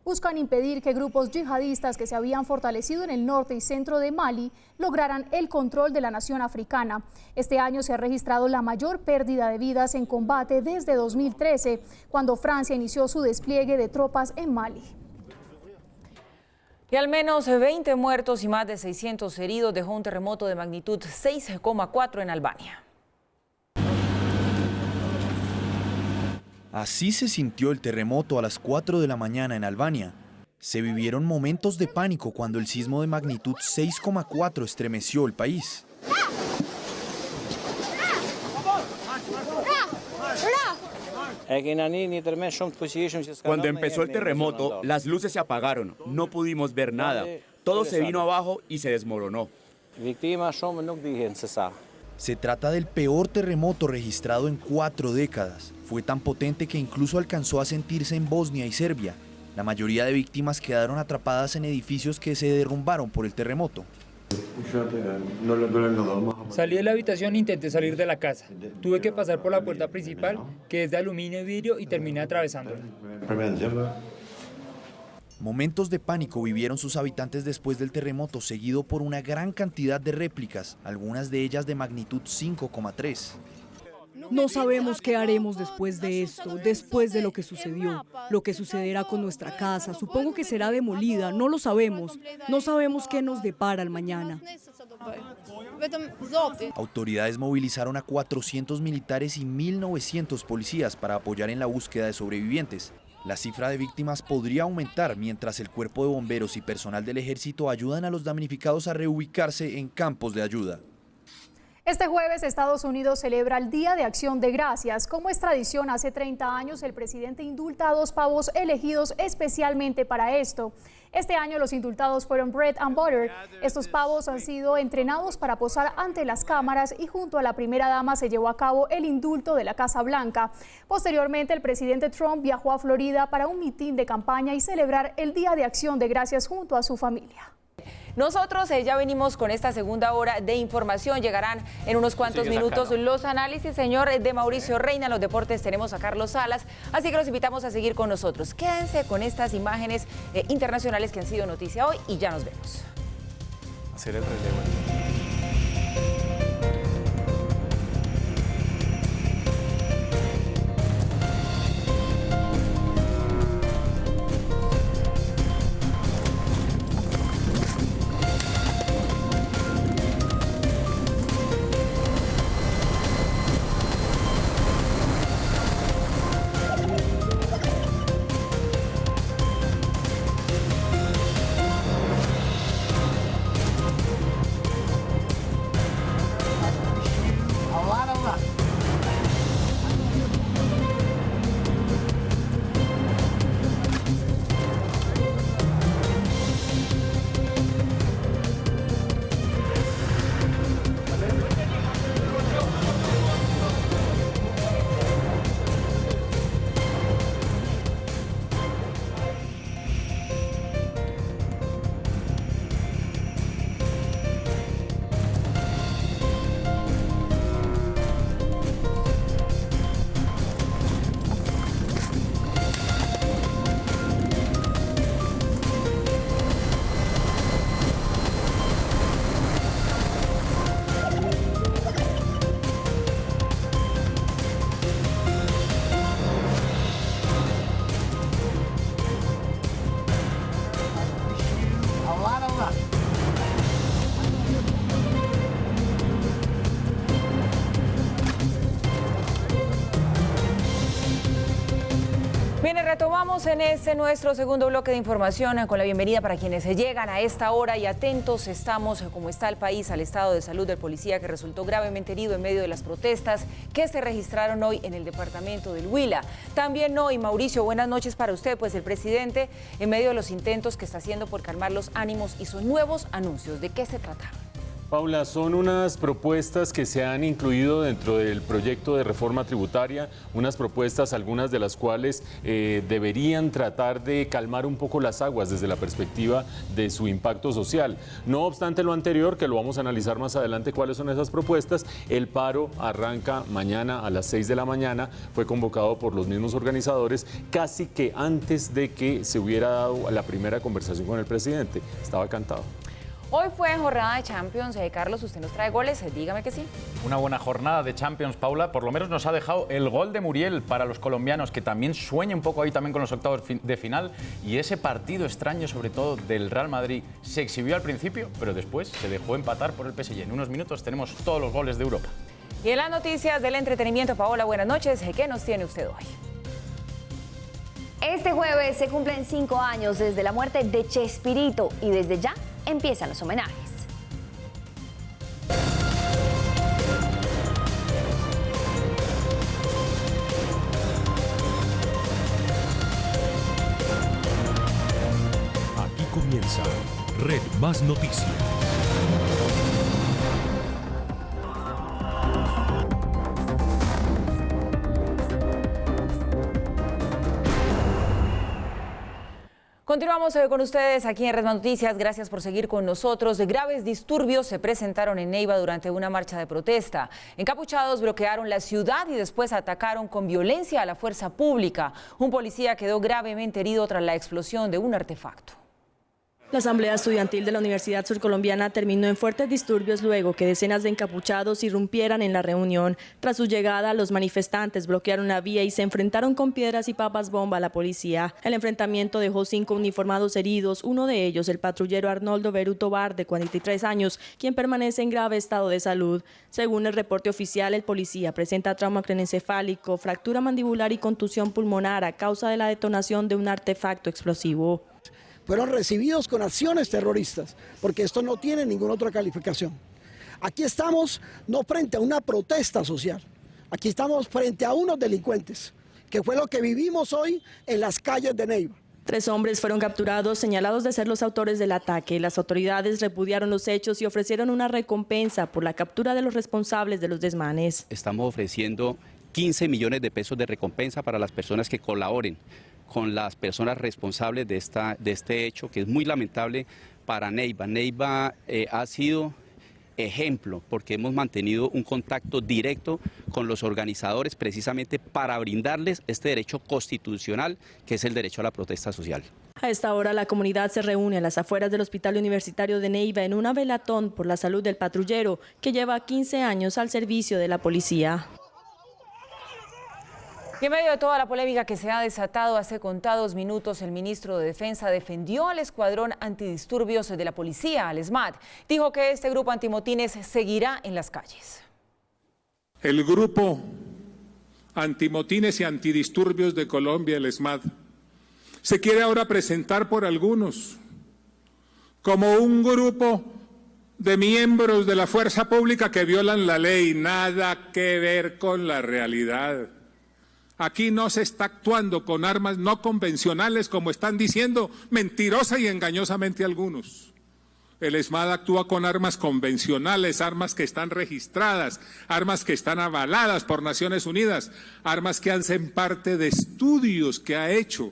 Buscan impedir que grupos yihadistas que se habían fortalecido en el norte y centro de Mali lograran el control de la nación africana. Este año se ha registrado la mayor pérdida de vidas en combate desde 2013, cuando Francia inició su despliegue de tropas en Mali. Y al menos 20 muertos y más de 600 heridos dejó un terremoto de magnitud 6,4 en Albania. Así se sintió el terremoto a las 4 de la mañana en Albania. Se vivieron momentos de pánico cuando el sismo de magnitud 6,4 estremeció el país. Cuando empezó el terremoto, las luces se apagaron, no pudimos ver nada. Todo se vino abajo y se desmoronó. Se trata del peor terremoto registrado en 4 décadas. Fue tan potente que incluso alcanzó a sentirse en Bosnia y Serbia. La mayoría de víctimas quedaron atrapadas en edificios que se derrumbaron por el terremoto. Salí de la habitación e intenté salir de la casa. Tuve que pasar por la puerta principal, que es de aluminio y vidrio, y terminé atravesándola. Momentos de pánico vivieron sus habitantes después del terremoto, seguido por una gran cantidad de réplicas, algunas de ellas de magnitud 5,3. No sabemos qué haremos después de esto, después de lo que sucedió, lo que sucederá con nuestra casa. Supongo que será demolida, no lo sabemos. No sabemos qué nos depara el mañana. Autoridades movilizaron a 400 militares y 1.900 policías para apoyar en la búsqueda de sobrevivientes. La cifra de víctimas podría aumentar mientras el cuerpo de bomberos y personal del ejército ayudan a los damnificados a reubicarse en campos de ayuda. Este jueves Estados Unidos celebra el Día de Acción de Gracias. Como es tradición, hace 30 años el presidente indulta a 2 pavos elegidos especialmente para esto. Este año los indultados fueron Bread and Butter. Estos pavos han sido entrenados para posar ante las cámaras y junto a la primera dama se llevó a cabo el indulto de la Casa Blanca. Posteriormente el presidente Trump viajó a Florida para un mitin de campaña y celebrar el Día de Acción de Gracias junto a su familia. Nosotros ya venimos con esta segunda hora de información. Llegarán en unos cuantos minutos los análisis, señor, de Mauricio Reina. En los deportes tenemos a Carlos Salas, así que los invitamos a seguir con nosotros. Quédense con estas imágenes internacionales que han sido noticia hoy y ya nos vemos. Hacer el relevo. Continuamos en este nuestro segundo bloque de información con la bienvenida para quienes se llegan a esta hora y atentos estamos como está el país al estado de salud del policía que resultó gravemente herido en medio de las protestas que se registraron hoy en el departamento del Huila. También hoy, Mauricio, buenas noches para usted, pues el presidente en medio de los intentos que está haciendo por calmar los ánimos hizo nuevos anuncios. ¿De qué se trata? Paula, son unas propuestas que se han incluido dentro del proyecto de reforma tributaria, unas propuestas, algunas de las cuales deberían tratar de calmar un poco las aguas desde la perspectiva de su impacto social. No obstante lo anterior, que lo vamos a analizar más adelante cuáles son esas propuestas, el paro arranca mañana a las 6 de la mañana, fue convocado por los mismos organizadores, casi que antes de que se hubiera dado la primera conversación con el presidente, estaba cantado. Hoy fue jornada de Champions. Carlos, usted nos trae goles, dígame que sí. Una buena jornada de Champions, Paula. Por lo menos nos ha dejado el gol de Muriel para los colombianos, que también sueña un poco ahí también con los octavos de final. Y ese partido extraño, sobre todo del Real Madrid, se exhibió al principio, pero después se dejó empatar por el PSG. En unos minutos tenemos todos los goles de Europa. Y en las noticias del entretenimiento, Paola, buenas noches. ¿Qué nos tiene usted hoy? Este jueves se cumplen 5 años desde la muerte de Chespirito y desde ya empiezan los homenajes. Aquí comienza Red Más Noticias. Continuamos con ustedes aquí en Red Más Noticias. Gracias por seguir con nosotros. Graves disturbios se presentaron en Neiva durante una marcha de protesta. Encapuchados bloquearon la ciudad y después atacaron con violencia a la fuerza pública. Un policía quedó gravemente herido tras la explosión de un artefacto. La Asamblea Estudiantil de la Universidad Surcolombiana terminó en fuertes disturbios luego que decenas de encapuchados irrumpieran en la reunión. Tras su llegada, los manifestantes bloquearon la vía y se enfrentaron con piedras y papas bomba a la policía. El enfrentamiento dejó 5 uniformados heridos, uno de ellos el patrullero Arnoldo Beruto Bar, de 43 años, quien permanece en grave estado de salud. Según el reporte oficial, el policía presenta trauma craneoencefálico, fractura mandibular y contusión pulmonar a causa de la detonación de un artefacto explosivo. Fueron recibidos con acciones terroristas, porque esto no tiene ninguna otra calificación. Aquí estamos no frente a una protesta social, aquí estamos frente a unos delincuentes, que fue lo que vivimos hoy en las calles de Neiva. 3 hombres fueron capturados, señalados de ser los autores del ataque. Las autoridades repudiaron los hechos y ofrecieron una recompensa por la captura de los responsables de los desmanes. Estamos ofreciendo 15 millones de pesos de recompensa para las personas que colaboren con las personas responsables de este hecho, que es muy lamentable para Neiva. Neiva ha sido ejemplo porque hemos mantenido un contacto directo con los organizadores precisamente para brindarles este derecho constitucional que es el derecho a la protesta social. A esta hora la comunidad se reúne a las afueras del Hospital Universitario de Neiva en una velatón por la salud del patrullero que lleva 15 años al servicio de la policía. Y en medio de toda la polémica que se ha desatado hace contados minutos, el ministro de Defensa defendió al escuadrón antidisturbios de la policía, al ESMAD. Dijo que este grupo antimotines seguirá en las calles. El grupo antimotines y antidisturbios de Colombia, el ESMAD, se quiere ahora presentar por algunos como un grupo de miembros de la fuerza pública que violan la ley. Nada que ver con la realidad. Aquí no se está actuando con armas no convencionales, como están diciendo mentirosa y engañosamente algunos. El ESMAD actúa con armas convencionales, armas que están registradas, armas que están avaladas por Naciones Unidas, armas que hacen parte de estudios que ha hecho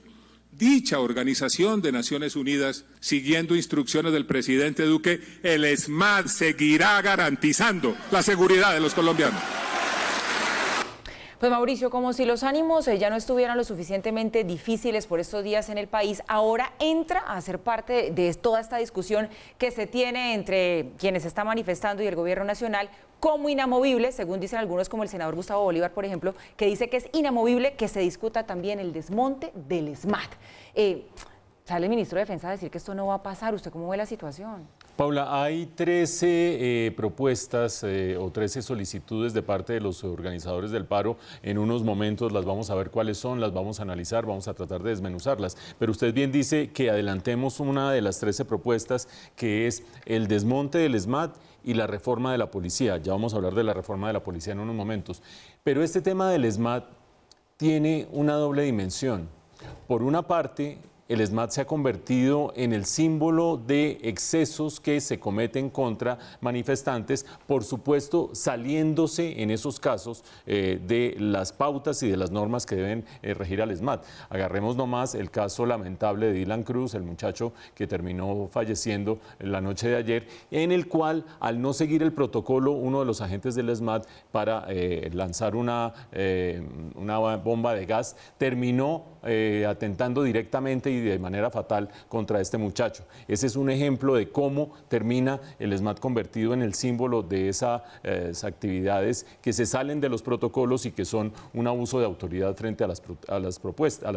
dicha Organización de Naciones Unidas, siguiendo instrucciones del presidente Duque. El ESMAD seguirá garantizando la seguridad de los colombianos. Pues Mauricio, como si los ánimos ya no estuvieran lo suficientemente difíciles por estos días en el país, ahora entra a ser parte de toda esta discusión que se tiene entre quienes se están manifestando y el gobierno nacional como inamovible, según dicen algunos como el senador Gustavo Bolívar, por ejemplo, que dice que es inamovible que se discuta también el desmonte del ESMAD. Sale el ministro de Defensa a decir que esto no va a pasar. ¿Usted cómo ve la situación? Paula, hay 13 propuestas o 13 solicitudes de parte de los organizadores del paro. En unos momentos las vamos a ver cuáles son, las vamos a analizar, vamos a tratar de desmenuzarlas. Pero usted bien dice que adelantemos una de las 13 propuestas, que es el desmonte del ESMAD y la reforma de la policía. Ya vamos a hablar de la reforma de la policía en unos momentos. Pero este tema del ESMAD tiene una doble dimensión. Por una parte, el ESMAD se ha convertido en el símbolo de excesos que se cometen contra manifestantes, por supuesto saliéndose en esos casos de las pautas y de las normas que deben regir al ESMAD. Agarremos nomás el caso lamentable de Dylan Cruz, el muchacho que terminó falleciendo la noche de ayer, en el cual, al no seguir el protocolo, uno de los agentes del ESMAD para lanzar una bomba de gas terminó atentando directamente y de manera fatal contra este muchacho. Ese es un ejemplo de cómo termina el ESMAD convertido en el símbolo de esas actividades que se salen de los protocolos y que son un abuso de autoridad frente a las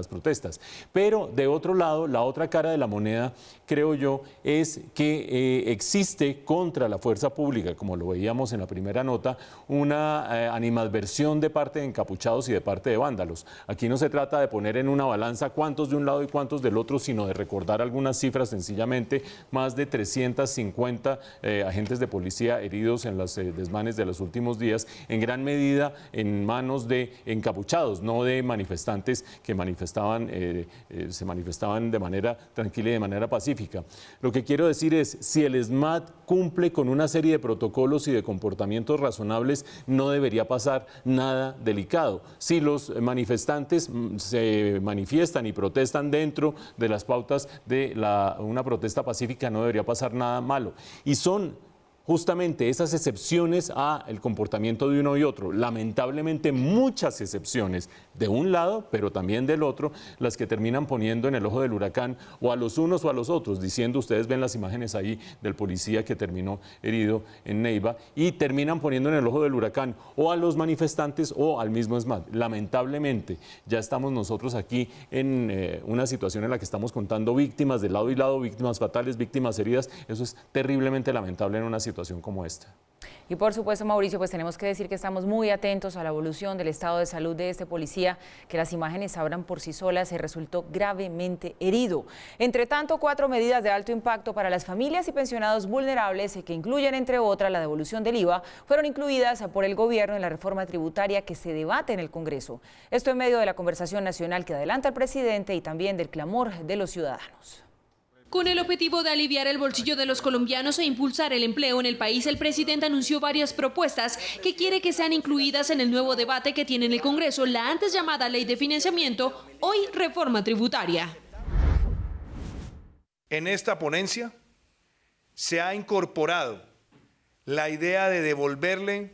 protestas. Pero de otro lado, la otra cara de la moneda, creo yo, es que existe contra la fuerza pública, como lo veíamos en la primera nota, una animadversión de parte de encapuchados y de parte de vándalos. Aquí no se trata de poner en una balanza cuántos de un lado y cuántos del otro, sino de recordar algunas cifras sencillamente: más de 350 agentes de policía heridos en los desmanes de los últimos días, en gran medida en manos de encapuchados, no de manifestantes que se manifestaban de manera tranquila y de manera pacífica. Lo que quiero decir es, si el ESMAD cumple con una serie de protocolos y de comportamientos razonables, no debería pasar nada delicado. Si los manifestantes se manifiestan y protestan dentro de las pautas de una protesta pacífica, no debería pasar nada malo. Y son justamente esas excepciones al comportamiento de uno y otro, lamentablemente muchas excepciones de un lado, pero también del otro, las que terminan poniendo en el ojo del huracán o a los unos o a los otros, diciendo, ustedes ven las imágenes ahí del policía que terminó herido en Neiva, y terminan poniendo en el ojo del huracán o a los manifestantes o al mismo ESMAD. Lamentablemente ya estamos nosotros aquí en una situación en la que estamos contando víctimas de lado y lado, víctimas fatales, víctimas heridas. Eso es terriblemente lamentable en una situación como esta. Y por supuesto, Mauricio, pues tenemos que decir que estamos muy atentos a la evolución del estado de salud de este policía, que las imágenes hablan por sí solas, se resultó gravemente herido. Entre tanto, 4 medidas de alto impacto para las familias y pensionados vulnerables, que incluyen, entre otras, la devolución del IVA, fueron incluidas por el gobierno en la reforma tributaria que se debate en el Congreso. Esto en medio de la conversación nacional que adelanta el presidente y también del clamor de los ciudadanos. Con el objetivo de aliviar el bolsillo de los colombianos e impulsar el empleo en el país, el presidente anunció varias propuestas que quiere que sean incluidas en el nuevo debate que tiene en el Congreso, la antes llamada Ley de Financiamiento, hoy Reforma Tributaria. En esta ponencia se ha incorporado la idea de devolverle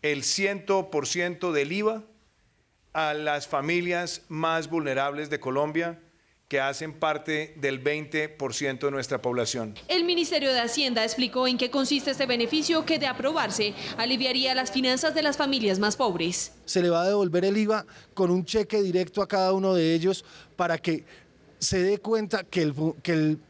el 100% del IVA a las familias más vulnerables de Colombia, que hacen parte del 20% de nuestra población. El Ministerio de Hacienda explicó en qué consiste este beneficio que, de aprobarse, aliviaría las finanzas de las familias más pobres. Se le va a devolver el IVA con un cheque directo a cada uno de ellos para que se dé cuenta que el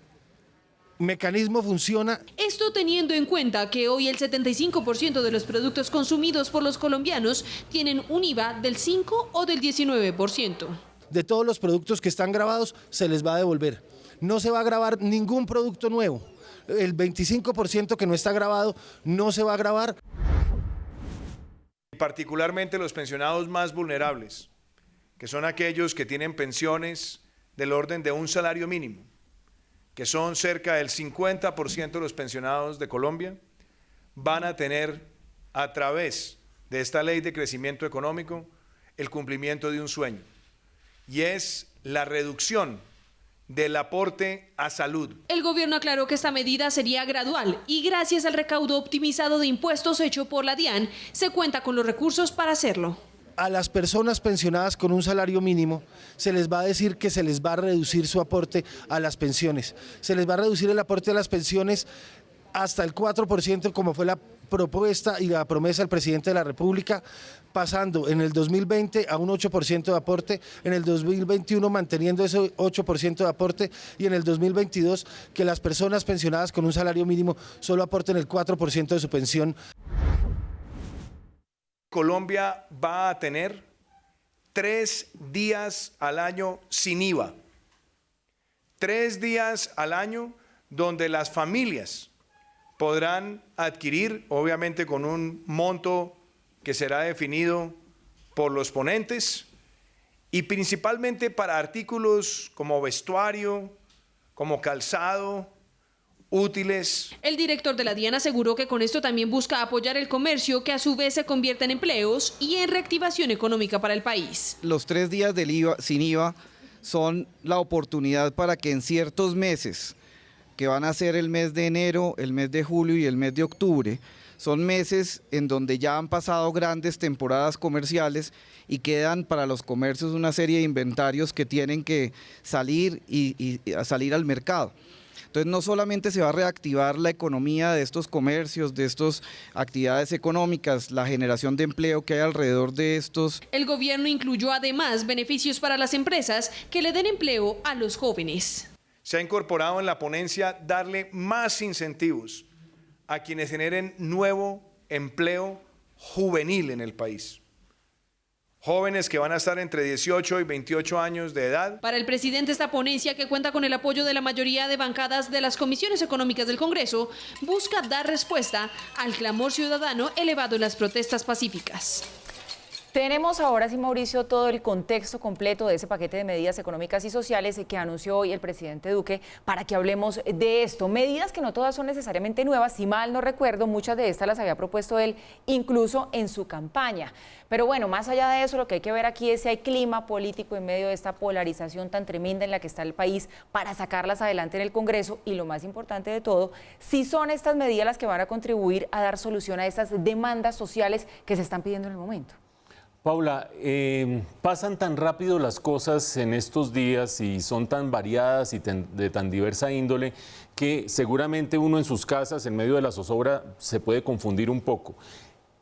mecanismo funciona. Esto teniendo en cuenta que hoy el 75% de los productos consumidos por los colombianos tienen un IVA del 5 o del 19%. De todos los productos que están grabados se les va a devolver. No se va a grabar ningún producto nuevo. El 25% que no está grabado no se va a grabar. Particularmente los pensionados más vulnerables, que son aquellos que tienen pensiones del orden de un salario mínimo, que son cerca del 50% de los pensionados de Colombia, van a tener, a través de esta ley de crecimiento económico, el cumplimiento de un sueño. Y es la reducción del aporte a salud. El gobierno aclaró que esta medida sería gradual y gracias al recaudo optimizado de impuestos hecho por la DIAN, se cuenta con los recursos para hacerlo. A las personas pensionadas con un salario mínimo se les va a decir que se les va a reducir su aporte a las pensiones. Se les va a reducir el aporte a las pensiones hasta el 4%, como fue la propuesta y la promesa del presidente de la República, pasando en el 2020 a un 8% de aporte, en el 2021 manteniendo ese 8% de aporte y en el 2022 que las personas pensionadas con un salario mínimo solo aporten el 4% de su pensión. Colombia va a tener 3 días al año sin IVA. 3 días al año donde las familias podrán adquirir, obviamente con un monto que será definido por los ponentes, y principalmente para artículos como vestuario, como calzado, útiles. El director de la DIAN aseguró que con esto también busca apoyar el comercio, que a su vez se convierte en empleos y en reactivación económica para el país. Los 3 días del IVA, sin IVA son la oportunidad para que en ciertos meses, que van a ser el mes de enero, el mes de julio y el mes de octubre, son meses en donde ya han pasado grandes temporadas comerciales y quedan para los comercios una serie de inventarios que tienen que salir y salir al mercado. Entonces no solamente se va a reactivar la economía de estos comercios, de estas actividades económicas, la generación de empleo que hay alrededor de estos. El gobierno incluyó además beneficios para las empresas que le den empleo a los jóvenes. Se ha incorporado en la ponencia darle más incentivos a quienes generen nuevo empleo juvenil en el país. Jóvenes que van a estar entre 18 y 28 años de edad. Para el presidente, esta ponencia, que cuenta con el apoyo de la mayoría de bancadas de las comisiones económicas del Congreso, busca dar respuesta al clamor ciudadano elevado en las protestas pacíficas. Tenemos ahora, sí, Mauricio, todo el contexto completo de ese paquete de medidas económicas y sociales que anunció hoy el presidente Duque, para que hablemos de esto. Medidas que no todas son necesariamente nuevas, si mal no recuerdo, muchas de estas las había propuesto él incluso en su campaña. Pero bueno, más allá de eso, lo que hay que ver aquí es si hay clima político en medio de esta polarización tan tremenda en la que está el país para sacarlas adelante en el Congreso, y lo más importante de todo, si son estas medidas las que van a contribuir a dar solución a estas demandas sociales que se están pidiendo en el momento. Paula, pasan tan rápido las cosas en estos días y son tan variadas y de tan diversa índole que seguramente uno en sus casas, en medio de la zozobra, se puede confundir un poco.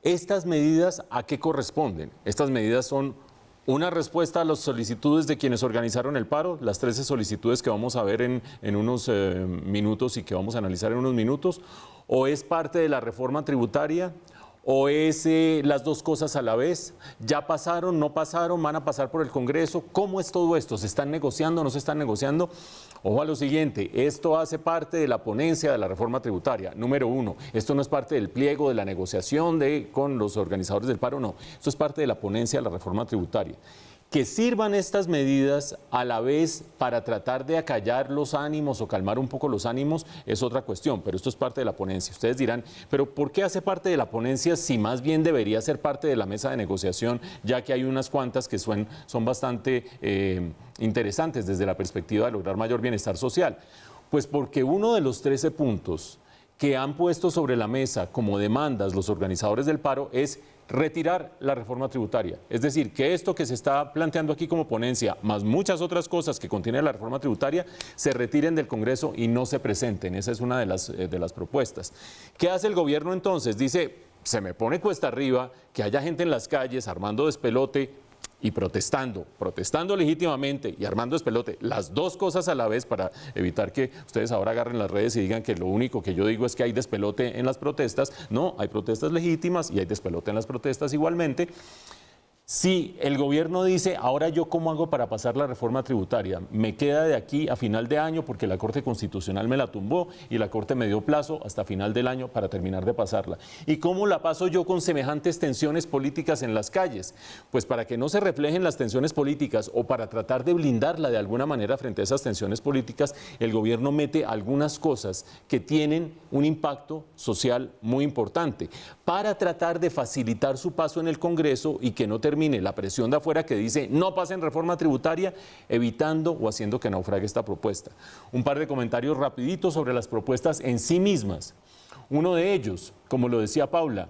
¿Estas medidas a qué corresponden? Estas medidas son una respuesta a las solicitudes de quienes organizaron el paro, las 13 solicitudes que vamos a ver en unos minutos y que vamos a analizar en unos minutos, ¿o es parte de la reforma tributaria? ¿O es las dos cosas a la vez? ¿Ya pasaron, no pasaron, van a pasar por el Congreso? ¿Cómo es todo esto? ¿Se están negociando, no se están negociando? Ojo a lo siguiente, esto hace parte de la ponencia de la reforma tributaria. Número 1, esto no es parte del pliego de la negociación con los organizadores del paro, no. Esto es parte de la ponencia de la reforma tributaria. Que sirvan estas medidas a la vez para tratar de acallar los ánimos o calmar un poco los ánimos es otra cuestión, pero esto es parte de la ponencia. Ustedes dirán, pero ¿por qué hace parte de la ponencia si más bien debería ser parte de la mesa de negociación, ya que hay unas cuantas que son bastante interesantes desde la perspectiva de lograr mayor bienestar social? Pues porque uno de los 13 puntos que han puesto sobre la mesa como demandas los organizadores del paro es retirar la reforma tributaria. Es decir, que esto que se está planteando aquí como ponencia, más muchas otras cosas que contiene la reforma tributaria, se retiren del Congreso y no se presenten. Esa es una de las propuestas. ¿Qué hace el gobierno entonces? Dice, se me pone cuesta arriba que haya gente en las calles armando despelote y protestando legítimamente y armando despelote, las dos cosas a la vez, para evitar que ustedes ahora agarren las redes y digan que lo único que yo digo es que hay despelote en las protestas. No, hay protestas legítimas y hay despelote en las protestas igualmente. Si el gobierno dice, ahora yo cómo hago para pasar la reforma tributaria, me queda de aquí a final de año porque la Corte Constitucional me la tumbó y la Corte me dio plazo hasta final del año para terminar de pasarla. ¿Y cómo la paso yo con semejantes tensiones políticas en las calles? Pues para que no se reflejen las tensiones políticas o para tratar de blindarla de alguna manera frente a esas tensiones políticas, el gobierno mete algunas cosas que tienen un impacto social muy importante para tratar de facilitar su paso en el Congreso y que no termine la presión de afuera que dice no pasen reforma tributaria, evitando o haciendo que naufrague esta propuesta. Un par de comentarios rapiditos sobre las propuestas en sí mismas. Uno de ellos, como lo decía Paula,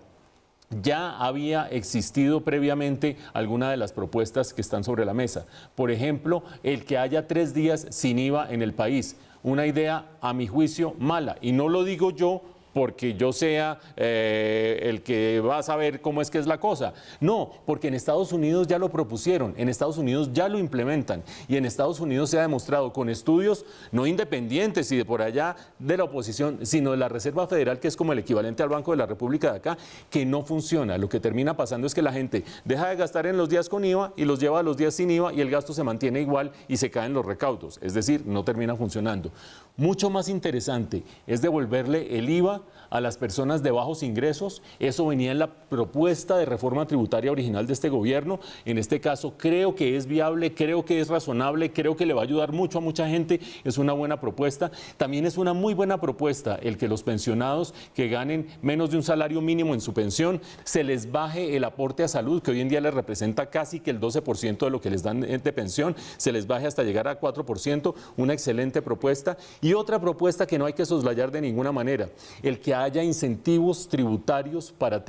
ya había existido previamente alguna de las propuestas que están sobre la mesa. Por ejemplo, el que haya 3 días sin IVA en el país. Una idea, a mi juicio, mala. Y no lo digo yo porque yo sea el que va a saber cómo es que es la cosa. No, porque en Estados Unidos ya lo propusieron, en Estados Unidos ya lo implementan y en Estados Unidos se ha demostrado con estudios no independientes y de por allá de la oposición, sino de la Reserva Federal, que es como el equivalente al Banco de la República de acá, que no funciona. Lo que termina pasando es que la gente deja de gastar en los días con IVA y los lleva a los días sin IVA y el gasto se mantiene igual y se caen los recaudos, es decir, no termina funcionando. Mucho más interesante es devolverle el IVA a las personas de bajos ingresos. Eso venía en la propuesta de reforma tributaria original de este gobierno. En este caso creo que es viable, creo que es razonable, creo que le va a ayudar mucho a mucha gente. Es una buena propuesta. También es una muy buena propuesta el que los pensionados que ganen menos de un salario mínimo en su pensión se les baje el aporte a salud, que hoy en día les representa casi que el 12% de lo que les dan de pensión, se les baje hasta llegar a 4%. Una excelente propuesta. Y otra propuesta que no hay que soslayar de ninguna manera, el que haya incentivos tributarios para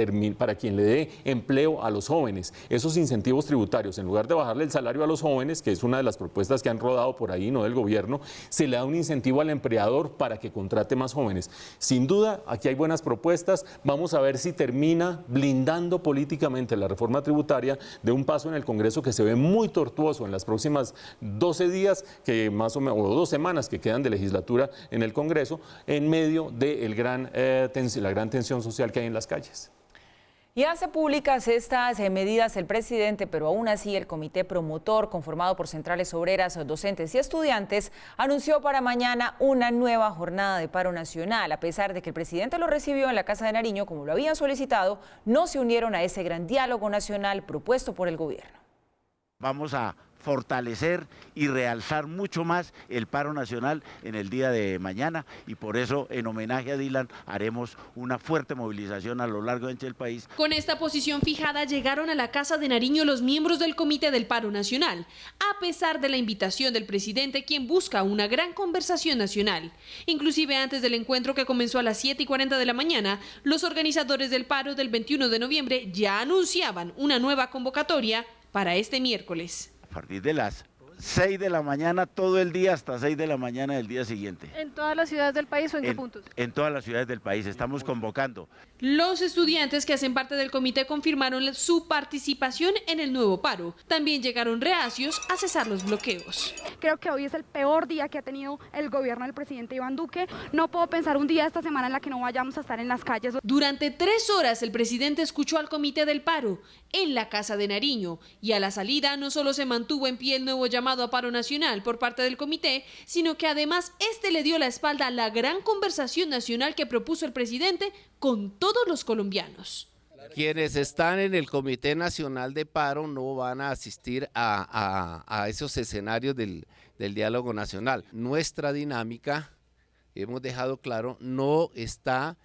quien le dé empleo a los jóvenes. Esos incentivos tributarios, en lugar de bajarle el salario a los jóvenes, que es una de las propuestas que han rodado por ahí, no del gobierno, se le da un incentivo al empleador para que contrate más jóvenes. Sin duda, aquí hay buenas propuestas. Vamos a ver si termina blindando políticamente la reforma tributaria de un paso en el Congreso que se ve muy tortuoso en las próximas 12 días, que más o menos, o 2 semanas que quedan de legislatura en el Congreso, en medio de la gran tensión social que hay en las calles. Y hace públicas estas medidas el presidente, pero aún así el comité promotor, conformado por centrales obreras, docentes y estudiantes, anunció para mañana una nueva jornada de paro nacional. A pesar de que el presidente lo recibió en la Casa de Nariño, como lo habían solicitado, no se unieron a ese gran diálogo nacional propuesto por el gobierno. Vamos a fortalecer y realzar mucho más el paro nacional en el día de mañana y por eso en homenaje a Dylan haremos una fuerte movilización a lo largo del país. Con esta posición fijada llegaron a la Casa de Nariño los miembros del Comité del Paro Nacional, a pesar de la invitación del presidente, quien busca una gran conversación nacional. Inclusive antes del encuentro, que comenzó a las 7:40 de la mañana, los organizadores del paro del 21 de noviembre ya anunciaban una nueva convocatoria para este miércoles. A partir de las 6 de la mañana, todo el día hasta 6 de la mañana del día siguiente. ¿En todas las ciudades del país o en qué puntos? En todas las ciudades del país, estamos convocando. Los estudiantes que hacen parte del comité confirmaron su participación en el nuevo paro. También llegaron reacios a cesar los bloqueos. Creo que hoy es el peor día que ha tenido el gobierno del presidente Iván Duque. No puedo pensar un día esta semana en la que no vayamos a estar en las calles. Durante 3 horas el presidente escuchó al comité del paro en la Casa de Nariño y a la salida no solo se mantuvo en pie el nuevo llamado a paro nacional por parte del comité, sino que además este le dio la espalda a la gran conversación nacional que propuso el presidente con todos los colombianos. Quienes están en el Comité Nacional de Paro no van a asistir a esos escenarios del diálogo nacional. Nuestra dinámica, hemos dejado claro, no está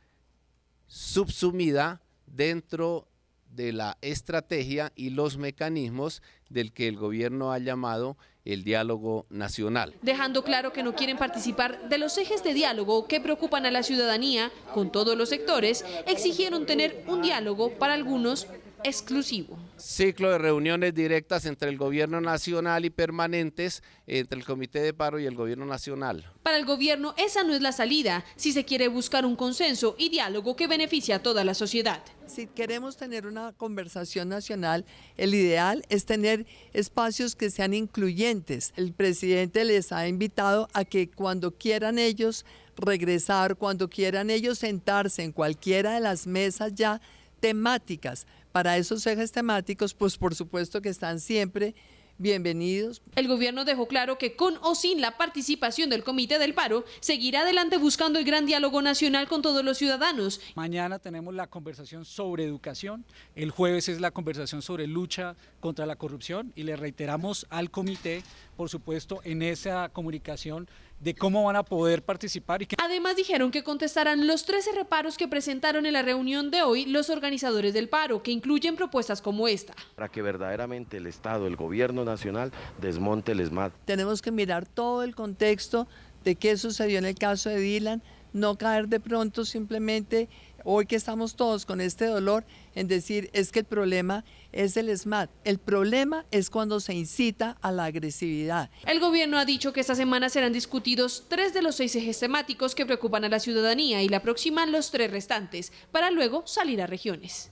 subsumida dentro de la estrategia y los mecanismos del que el gobierno ha llamado el diálogo nacional. Dejando claro que no quieren participar de los ejes de diálogo que preocupan a la ciudadanía, con todos los sectores, exigieron tener un diálogo para algunos exclusivo. Ciclo de reuniones directas entre el gobierno nacional y permanentes entre el comité de paro y el gobierno nacional. Para el gobierno esa no es la salida, si se quiere buscar un consenso y diálogo que beneficie a toda la sociedad. Si queremos tener una conversación nacional, el ideal es tener espacios que sean incluyentes. El presidente les ha invitado a que cuando quieran ellos regresar, cuando quieran ellos sentarse en cualquiera de las mesas ya temáticas, para esos ejes temáticos, pues por supuesto que están siempre bienvenidos. El gobierno dejó claro que con o sin la participación del Comité del Paro, seguirá adelante buscando el gran diálogo nacional con todos los ciudadanos. Mañana tenemos la conversación sobre educación, el jueves es la conversación sobre lucha contra la corrupción y le reiteramos al comité, por supuesto, en esa comunicación de cómo van a poder participar. Además dijeron que contestarán los 13 reparos que presentaron en la reunión de hoy los organizadores del paro, que incluyen propuestas como esta. Para que verdaderamente el Estado, el gobierno nacional, desmonte el ESMAD. Tenemos que mirar todo el contexto de qué sucedió en el caso de Dylan, no caer de pronto simplemente hoy que estamos todos con este dolor en decir es que el problema es el ESMAD. El problema es cuando se incita a la agresividad. El gobierno ha dicho que esta semana serán discutidos 3 de los 6 ejes temáticos que preocupan a la ciudadanía y la próxima los 3 restantes, para luego salir a regiones.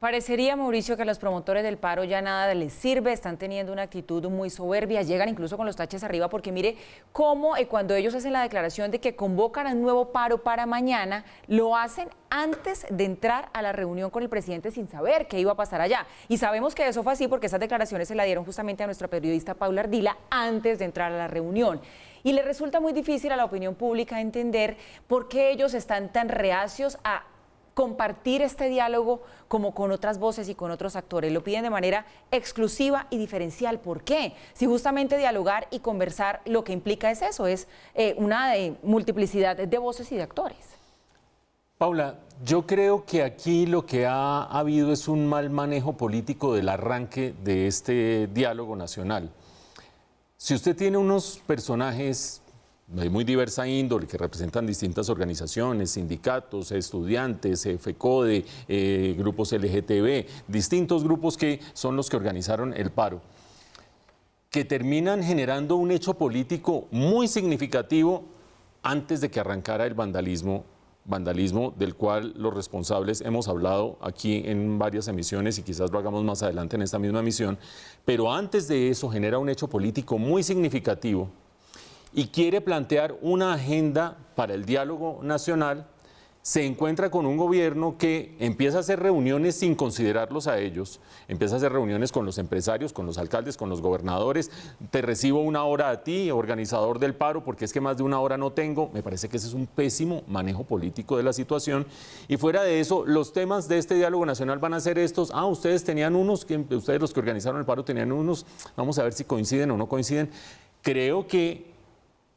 Parecería, Mauricio, que a los promotores del paro ya nada les sirve, están teniendo una actitud muy soberbia, llegan incluso con los taches arriba, porque mire cómo cuando ellos hacen la declaración de que convocan a un nuevo paro para mañana, lo hacen antes de entrar a la reunión con el presidente sin saber qué iba a pasar allá. Y sabemos que eso fue así porque esas declaraciones se la dieron justamente a nuestra periodista Paula Ardila antes de entrar a la reunión. Y le resulta muy difícil a la opinión pública entender por qué ellos están tan reacios a compartir este diálogo como con otras voces y con otros actores. Lo piden de manera exclusiva y diferencial. ¿Por qué? Si justamente dialogar y conversar lo que implica es eso, es una multiplicidad de voces y de actores. Paula, yo creo que aquí lo que ha habido es un mal manejo político del arranque de este diálogo nacional. Si usted tiene unos personajes de muy diversa índole, que representan distintas organizaciones, sindicatos, estudiantes, FECODE, grupos LGTB, distintos grupos que son los que organizaron el paro, que terminan generando un hecho político muy significativo antes de que arrancara el vandalismo del cual los responsables hemos hablado aquí en varias emisiones y quizás lo hagamos más adelante en esta misma emisión, pero antes de eso genera un hecho político muy significativo y quiere plantear una agenda para el diálogo nacional, se encuentra con un gobierno que empieza a hacer reuniones sin considerarlos a ellos, empieza a hacer reuniones con los empresarios, con los alcaldes, con los gobernadores, te recibo 1 hora a ti, organizador del paro, porque es que más de 1 hora no tengo. Me parece que ese es un pésimo manejo político de la situación. Y fuera de eso, los temas de este diálogo nacional van a ser estos. Ustedes tenían unos, ustedes los que organizaron el paro tenían unos, vamos a ver si coinciden o no coinciden. Creo que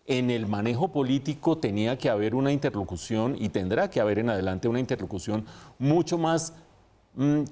en el manejo político tenía que haber una interlocución y tendrá que haber en adelante una interlocución mucho más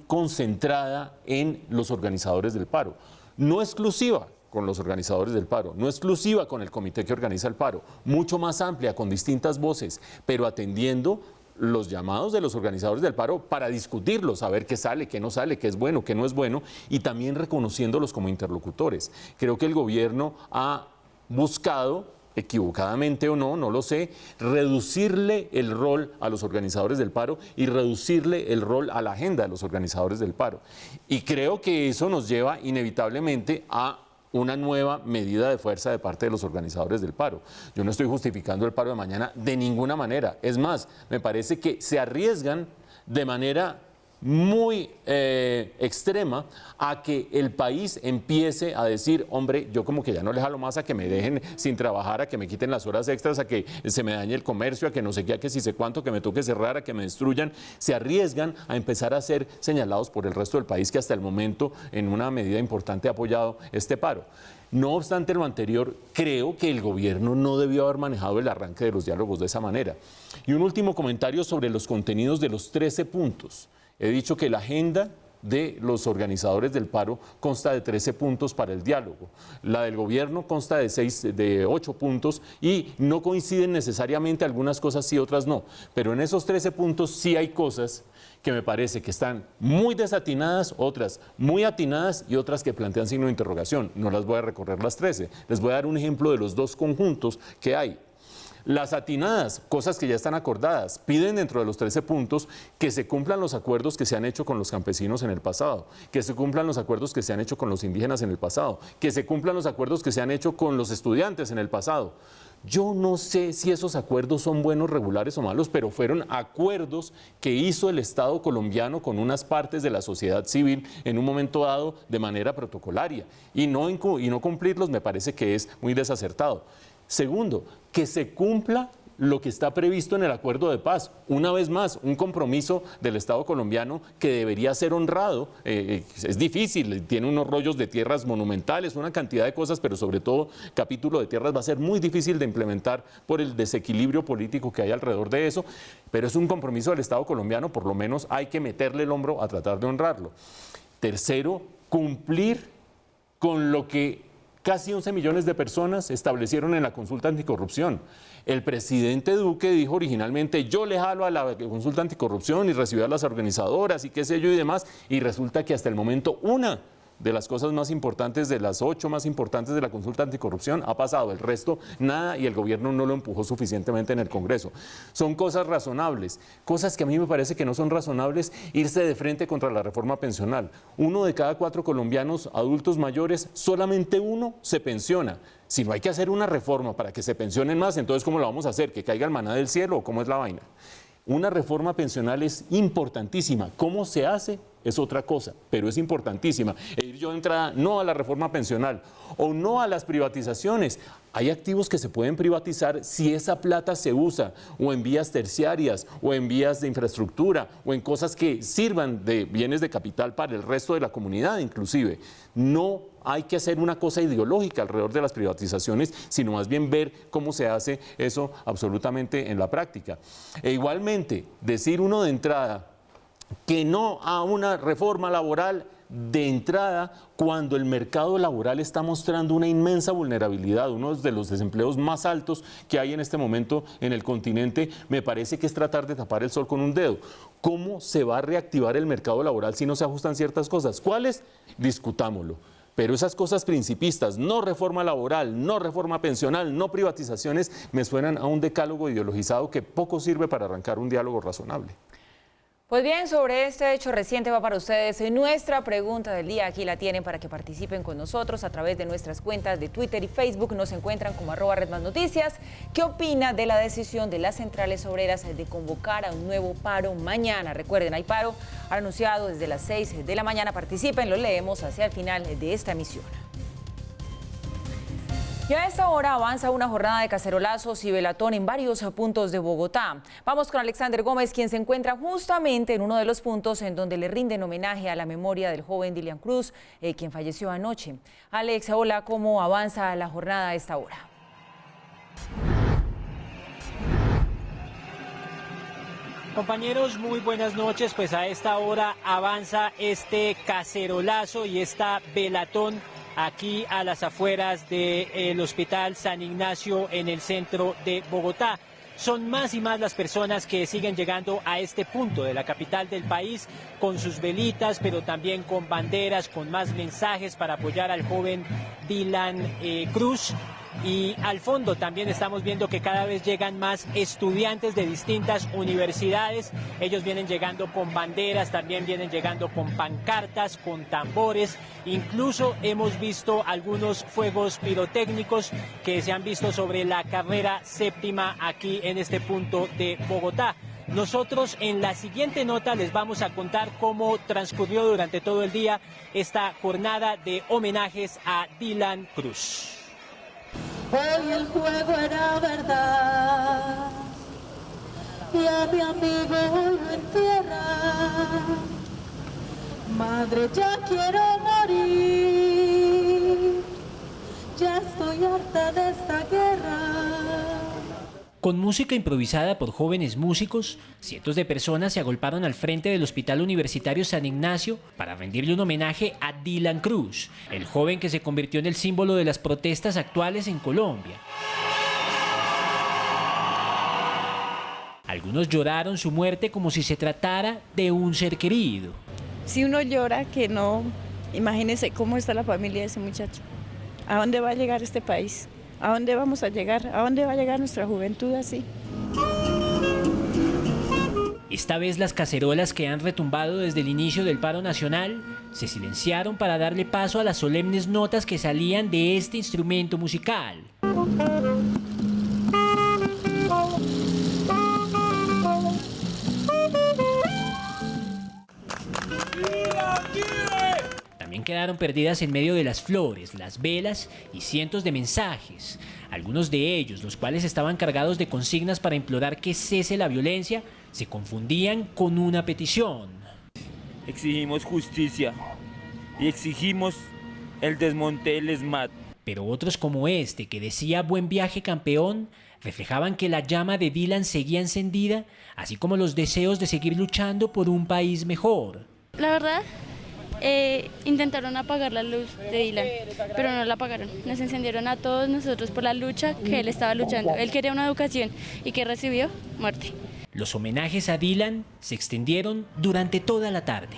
concentrada en los organizadores del paro. No exclusiva con los organizadores del paro, no exclusiva con el comité que organiza el paro, mucho más amplia, con distintas voces, pero atendiendo los llamados de los organizadores del paro para discutirlos, saber qué sale, qué no sale, qué es bueno, qué no es bueno, y también reconociéndolos como interlocutores. Creo que el gobierno ha buscado, equivocadamente o no, no lo sé, reducirle el rol a los organizadores del paro y reducirle el rol a la agenda de los organizadores del paro. Y creo que eso nos lleva inevitablemente a una nueva medida de fuerza de parte de los organizadores del paro. Yo no estoy justificando el paro de mañana de ninguna manera. Es más, me parece que se arriesgan de manera muy extrema a que el país empiece a decir, hombre, yo como que ya no le jalo más a que me dejen sin trabajar, a que me quiten las horas extras, a que se me dañe el comercio, a que no sé qué, a que si sé cuánto, que me toque cerrar, a que me destruyan. Se arriesgan a empezar a ser señalados por el resto del país que hasta el momento en una medida importante ha apoyado este paro. No obstante lo anterior, creo que el gobierno no debió haber manejado el arranque de los diálogos de esa manera. Y un último comentario sobre los contenidos de los 13 puntos. He dicho que la agenda de los organizadores del paro consta de 13 puntos para el diálogo. La del gobierno consta de 8 puntos y no coinciden necesariamente, algunas cosas sí, otras no. Pero en esos 13 puntos sí hay cosas que me parece que están muy desatinadas, otras muy atinadas y otras que plantean signo de interrogación. No las voy a recorrer las 13. Les voy a dar un ejemplo de los 2 conjuntos que hay. Las atinadas, cosas que ya están acordadas, piden dentro de los 13 puntos que se cumplan los acuerdos que se han hecho con los campesinos en el pasado, que se cumplan los acuerdos que se han hecho con los indígenas en el pasado, que se cumplan los acuerdos que se han hecho con los estudiantes en el pasado. Yo no sé si esos acuerdos son buenos, regulares o malos, pero fueron acuerdos que hizo el Estado colombiano con unas partes de la sociedad civil en un momento dado de manera protocolaria. Y no cumplirlos me parece que es muy desacertado. Segundo, que se cumpla lo que está previsto en el acuerdo de paz. Una vez más, un compromiso del Estado colombiano que debería ser honrado. Es difícil, tiene unos rollos de tierras monumentales, una cantidad de cosas, pero sobre todo capítulo de tierras va a ser muy difícil de implementar por el desequilibrio político que hay alrededor de eso, pero es un compromiso del Estado colombiano, por lo menos hay que meterle el hombro a tratar de honrarlo. Tercero, cumplir con lo que Casi 11 millones de personas establecieron en la consulta anticorrupción. El presidente Duque dijo originalmente, yo le jalo a la consulta anticorrupción y recibió a las organizadoras y qué sé yo y demás, y resulta que hasta el momento una de las cosas más importantes, de las 8 más importantes de la consulta anticorrupción, ha pasado. El resto, nada, y el gobierno no lo empujó suficientemente en el Congreso. Son cosas razonables, cosas que a mí me parece que no son razonables irse de frente contra la reforma pensional. 1 de cada 4 colombianos adultos mayores, solamente 1 se pensiona. Si no hay que hacer una reforma para que se pensionen más, entonces ¿cómo lo vamos a hacer? ¿Que caiga el maná del cielo o cómo es la vaina? Una reforma pensional es importantísima. ¿Cómo se hace? Es otra cosa, pero es importantísima. E ir yo de entrada no a la reforma pensional o no a las privatizaciones. Hay activos que se pueden privatizar si esa plata se usa o en vías terciarias o en vías de infraestructura o en cosas que sirvan de bienes de capital para el resto de la comunidad inclusive. No hay que hacer una cosa ideológica alrededor de las privatizaciones, sino más bien ver cómo se hace eso absolutamente en la práctica. E igualmente, decir uno de entrada que no a una reforma laboral de entrada cuando el mercado laboral está mostrando una inmensa vulnerabilidad, uno de los desempleos más altos que hay en este momento en el continente, me parece que es tratar de tapar el sol con un dedo. ¿Cómo se va a reactivar el mercado laboral si no se ajustan ciertas cosas? ¿Cuáles? Discutámoslo. Pero esas cosas principistas, no reforma laboral, no reforma pensional, no privatizaciones, me suenan a un decálogo ideologizado que poco sirve para arrancar un diálogo razonable. Pues bien, sobre este hecho reciente va para ustedes nuestra pregunta del día. Aquí la tienen para que participen con nosotros a través de nuestras cuentas de Twitter y Facebook. Nos encuentran como @RedMásNoticias. ¿Qué opina de la decisión de las centrales obreras de convocar a un nuevo paro mañana? Recuerden, hay paro anunciado desde las 6 de la mañana. Participen, lo leemos hacia el final de esta emisión. Y a esta hora avanza una jornada de cacerolazos y velatón en varios puntos de Bogotá. Vamos con Alexander Gómez, quien se encuentra justamente en uno de los puntos en donde le rinden homenaje a la memoria del joven Dylan Cruz, quien falleció anoche. Alex, hola, ¿cómo avanza la jornada a esta hora? Compañeros, muy buenas noches. Pues a esta hora avanza este cacerolazo y esta velatón aquí a las afueras del Hospital San Ignacio en el centro de Bogotá. Son más y más las personas que siguen llegando a este punto de la capital del país con sus velitas, pero también con banderas, con más mensajes para apoyar al joven Dylan Cruz. Y al fondo también estamos viendo que cada vez llegan más estudiantes de distintas universidades. Ellos vienen llegando con banderas, también vienen llegando con pancartas, con tambores. Incluso hemos visto algunos fuegos pirotécnicos que se han visto sobre la carrera séptima aquí en este punto de Bogotá. Nosotros en la siguiente nota les vamos a contar cómo transcurrió durante todo el día esta jornada de homenajes a Dylan Cruz. Hoy el juego era verdad y a mi amigo hoy lo entierra. Madre, ya quiero morir, ya estoy harta de esta guerra. Con música improvisada por jóvenes músicos, cientos de personas se agolparon al frente del Hospital Universitario San Ignacio para rendirle un homenaje a Dylan Cruz, el joven que se convirtió en el símbolo de las protestas actuales en Colombia. Algunos lloraron su muerte como si se tratara de un ser querido. Si uno llora, que no, imagínense cómo está la familia de ese muchacho. ¿A dónde va a llegar este país? ¿A dónde vamos a llegar? ¿A dónde va a llegar nuestra juventud así? Esta vez las cacerolas que han retumbado desde el inicio del paro nacional se silenciaron para darle paso a las solemnes notas que salían de este instrumento musical. También quedaron perdidas en medio de las flores, las velas y cientos de mensajes. Algunos de ellos, los cuales estaban cargados de consignas para implorar que cese la violencia, se confundían con una petición. Exigimos justicia y exigimos el desmonte del ESMAD. Pero otros como este, que decía "Buen viaje, campeón", reflejaban que la llama de Dylan seguía encendida, así como los deseos de seguir luchando por un país mejor. La verdad, intentaron apagar la luz de Dylan, pero no la apagaron. Nos encendieron a todos nosotros por la lucha que él estaba luchando. Él quería una educación y que recibió muerte. Los homenajes a Dylan se extendieron durante toda la tarde.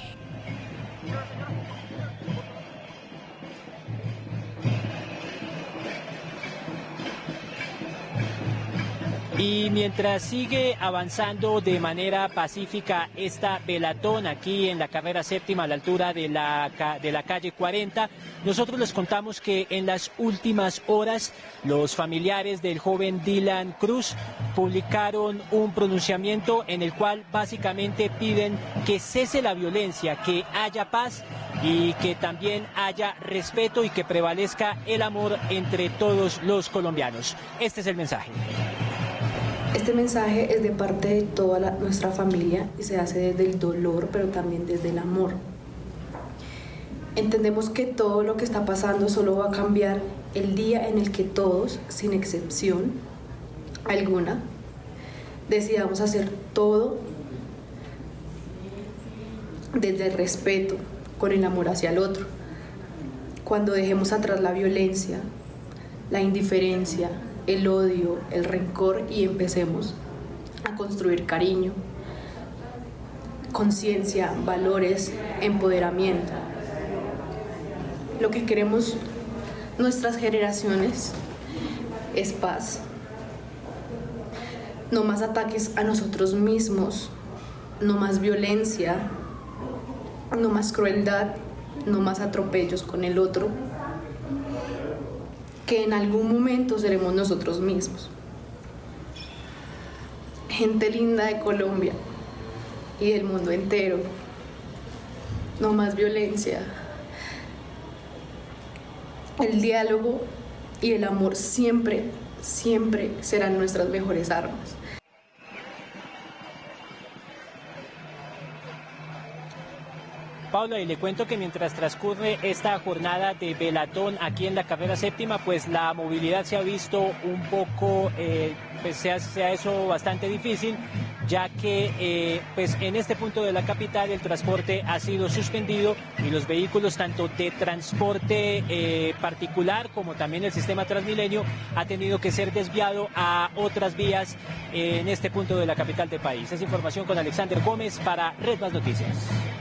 Y mientras sigue avanzando de manera pacífica esta velatón aquí en la carrera séptima a la altura de la calle 40, nosotros les contamos que en las últimas horas los familiares del joven Dylan Cruz publicaron un pronunciamiento en el cual básicamente piden que cese la violencia, que haya paz y que también haya respeto y que prevalezca el amor entre todos los colombianos. Este es el mensaje. Este mensaje es de parte de toda nuestra familia y se hace desde el dolor, pero también desde el amor. Entendemos que todo lo que está pasando solo va a cambiar el día en el que todos, sin excepción alguna, decidamos hacer todo desde el respeto, con el amor hacia el otro. Cuando dejemos atrás la violencia, la indiferencia, el odio, el rencor y empecemos a construir cariño, conciencia, valores, empoderamiento. Lo que queremos nuestras generaciones es paz. No más ataques a nosotros mismos, no más violencia, no más crueldad, no más atropellos con el otro, que en algún momento seremos nosotros mismos. Gente linda de Colombia y del mundo entero, no más violencia. El diálogo y el amor siempre, siempre serán nuestras mejores armas. Paula, y le cuento que mientras transcurre esta jornada de velatón aquí en la carrera séptima, pues la movilidad se ha visto un poco, pues se ha hecho bastante difícil, ya que pues en este punto de la capital el transporte ha sido suspendido y los vehículos tanto de transporte particular como también el sistema Transmilenio ha tenido que ser desviado a otras vías en este punto de la capital del país. Es información con Alexander Gómez para Red Más Noticias.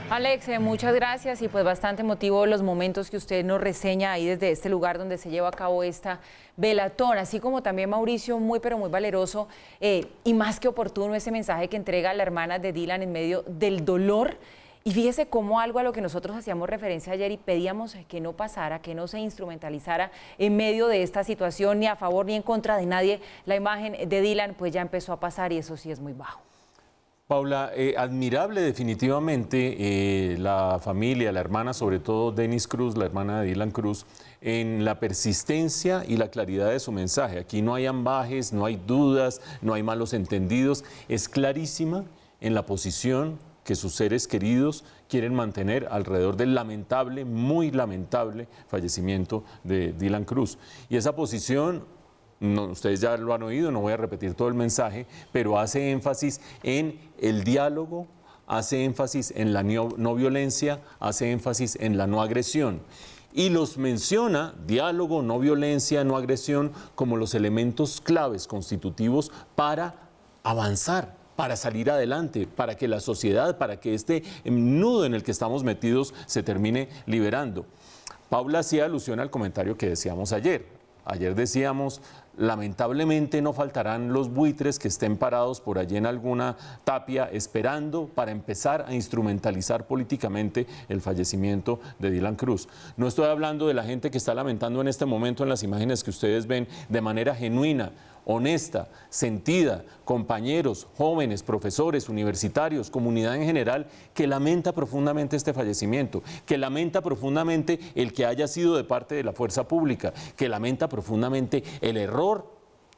Alex, muchas gracias y pues bastante emotivo los momentos que usted nos reseña ahí desde este lugar donde se lleva a cabo esta velatón, así como también Mauricio, muy pero muy valeroso y más que oportuno ese mensaje que entrega la hermana de Dylan en medio del dolor. Y fíjese cómo algo a lo que nosotros hacíamos referencia ayer y pedíamos que no pasara, que no se instrumentalizara en medio de esta situación, ni a favor ni en contra de nadie, la imagen de Dylan pues ya empezó a pasar y eso sí es muy bajo. Paula, admirable definitivamente la familia, la hermana, sobre todo Dennis Cruz, la hermana de Dylan Cruz, en la persistencia y la claridad de su mensaje. Aquí no hay ambajes, no hay dudas, no hay malos entendidos. Es clarísima en la posición que sus seres queridos quieren mantener alrededor del lamentable, muy lamentable fallecimiento de Dylan Cruz. Y esa posición, no, ustedes ya lo han oído, no voy a repetir todo el mensaje, pero hace énfasis en el diálogo, hace énfasis en la no violencia, hace énfasis en la no agresión. Y los menciona, diálogo, no violencia, no agresión, como los elementos claves constitutivos para avanzar, para salir adelante, para que la sociedad, para que este nudo en el que estamos metidos se termine liberando. Paula hacía alusión al comentario que decíamos ayer. Ayer decíamos, lamentablemente no faltarán los buitres que estén parados por allí en alguna tapia esperando para empezar a instrumentalizar políticamente el fallecimiento de Dylan Cruz. No estoy hablando de la gente que está lamentando en este momento en las imágenes que ustedes ven de manera genuina, honesta, sentida, compañeros, jóvenes, profesores, universitarios, comunidad en general, que lamenta profundamente este fallecimiento, que lamenta profundamente el que haya sido de parte de la fuerza pública, que lamenta profundamente el error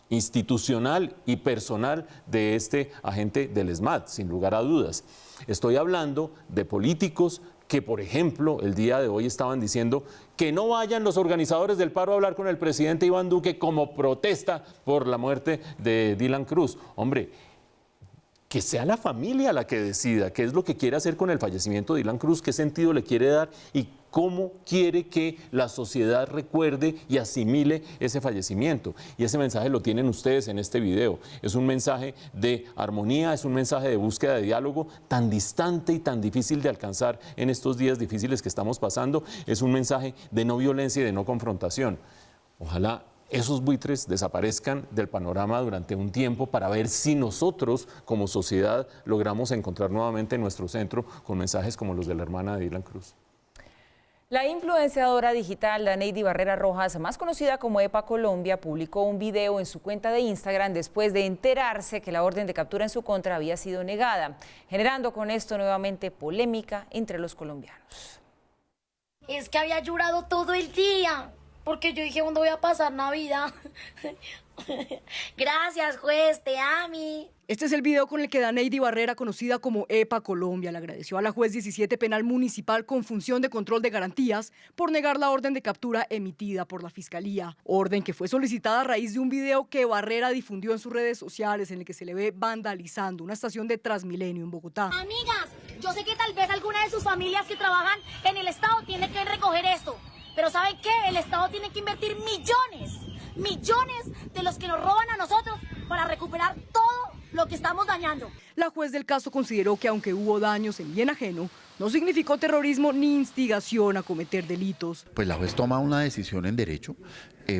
institucional y personal de este agente del ESMAD, sin lugar a dudas. Estoy hablando de políticos que, por ejemplo, el día de hoy estaban diciendo que no vayan los organizadores del paro a hablar con el presidente Iván Duque como protesta por la muerte de Dylan Cruz. Hombre, que sea la familia la que decida qué es lo que quiere hacer con el fallecimiento de Dylan Cruz, qué sentido le quiere dar y cómo quiere que la sociedad recuerde y asimile ese fallecimiento. Y ese mensaje lo tienen ustedes en este video. Es un mensaje de armonía, es un mensaje de búsqueda de diálogo tan distante y tan difícil de alcanzar en estos días difíciles que estamos pasando. Es un mensaje de no violencia y de no confrontación. Ojalá esos buitres desaparezcan del panorama durante un tiempo para ver si nosotros como sociedad logramos encontrar nuevamente nuestro centro con mensajes como los de la hermana de Dylan Cruz. La influenciadora digital Daneidy Barrera Rojas, más conocida como EPA Colombia, publicó un video en su cuenta de Instagram después de enterarse que la orden de captura en su contra había sido negada, generando con esto nuevamente polémica entre los colombianos. Es que había llorado todo el día, porque yo dije, ¿dónde voy a pasar Navidad? Gracias, juez, te amo. Este es el video con el que Daneidy Barrera, conocida como EPA Colombia, le agradeció a la juez 17 penal municipal con función de control de garantías por negar la orden de captura emitida por la Fiscalía. Orden que fue solicitada a raíz de un video que Barrera difundió en sus redes sociales en el que se le ve vandalizando una estación de Transmilenio en Bogotá. Amigas, yo sé que tal vez alguna de sus familias que trabajan en el Estado tiene que recoger esto, pero ¿saben qué? El Estado tiene que invertir millones de los que nos roban a nosotros para recuperar todo lo que estamos dañando. La juez del caso consideró que aunque hubo daños en bien ajeno, no significó terrorismo ni instigación a cometer delitos. Pues la juez toma una decisión en derecho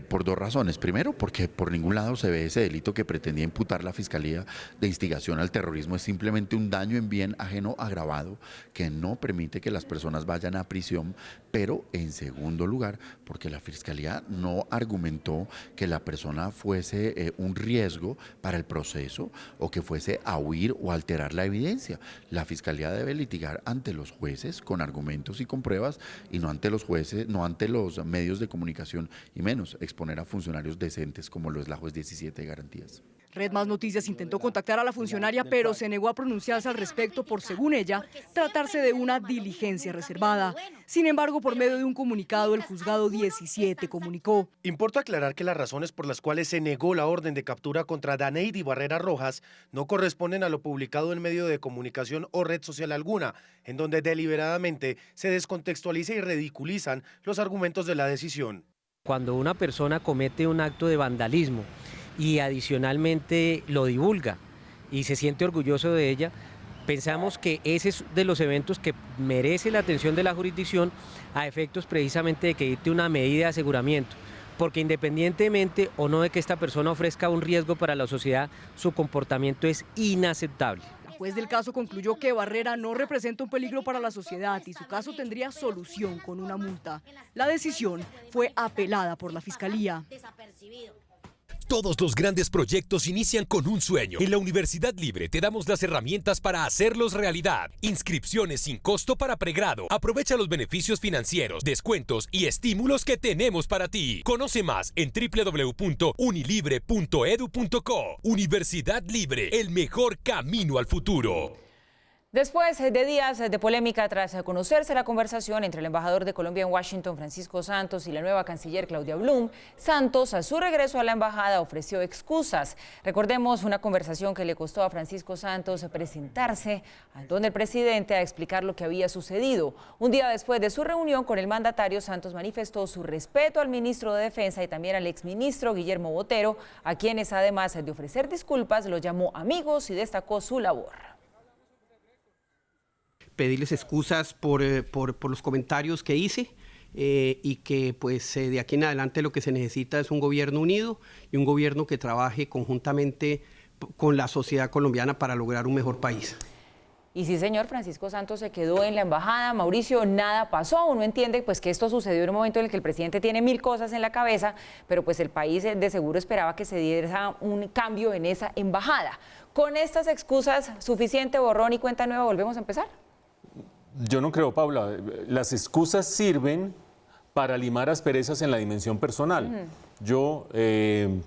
por dos razones. Primero, porque por ningún lado se ve ese delito que pretendía imputar la Fiscalía de instigación al terrorismo. Es simplemente un daño en bien ajeno agravado que no permite que las personas vayan a prisión. Pero en segundo lugar, porque la Fiscalía no argumentó que la persona fuese un riesgo para el proceso o que fuese a huir o alterar la evidencia. La Fiscalía debe litigar ante los jueces con argumentos y con pruebas y no ante los jueces, no ante los medios de comunicación y menos exponer a funcionarios decentes como lo es la juez 17 de garantías. Red Más Noticias intentó contactar a la funcionaria, pero se negó a pronunciarse al respecto por, según ella, tratarse de una diligencia reservada. Sin embargo, por medio de un comunicado, el juzgado 17 comunicó: importa aclarar que las razones por las cuales se negó la orden de captura contra Daneidy Barrera Rojas no corresponden a lo publicado en medio de comunicación o red social alguna, en donde deliberadamente se descontextualiza y ridiculizan los argumentos de la decisión. Cuando una persona comete un acto de vandalismo y adicionalmente lo divulga y se siente orgulloso de ella, pensamos que ese es de los eventos que merece la atención de la jurisdicción a efectos precisamente de que dicte una medida de aseguramiento, porque independientemente o no de que esta persona ofrezca un riesgo para la sociedad, su comportamiento es inaceptable. La juez del caso concluyó que Barrera no representa un peligro para la sociedad y su caso tendría solución con una multa. La decisión fue apelada por la Fiscalía. Todos los grandes proyectos inician con un sueño. En la Universidad Libre te damos las herramientas para hacerlos realidad. Inscripciones sin costo para pregrado. Aprovecha los beneficios financieros, descuentos y estímulos que tenemos para ti. Conoce más en www.unilibre.edu.co. Universidad Libre, el mejor camino al futuro. Después de días de polémica tras conocerse la conversación entre el embajador de Colombia en Washington, Francisco Santos, y la nueva canciller Claudia Blum, Santos, a su regreso a la embajada, ofreció excusas. Recordemos una conversación que le costó a Francisco Santos presentarse donde el presidente a explicar lo que había sucedido. Un día después de su reunión con el mandatario, Santos manifestó su respeto al ministro de Defensa y también al exministro Guillermo Botero, a quienes además de ofrecer disculpas, los llamó amigos y destacó su labor. Pedirles excusas por los comentarios que hice y que pues de aquí en adelante lo que se necesita es un gobierno unido y un gobierno que trabaje conjuntamente con la sociedad colombiana para lograr un mejor país. Y sí, señor, Francisco Santos se quedó en la embajada. Mauricio, nada pasó. Uno entiende pues que esto sucedió en un momento en el que el presidente tiene mil cosas en la cabeza, pero pues el país de seguro esperaba que se diera un cambio en esa embajada. Con estas excusas, ¿suficiente borrón y cuenta nueva? ¿Volvemos a empezar? Yo no creo, Paula. Las excusas sirven para limar asperezas en la dimensión personal. Yo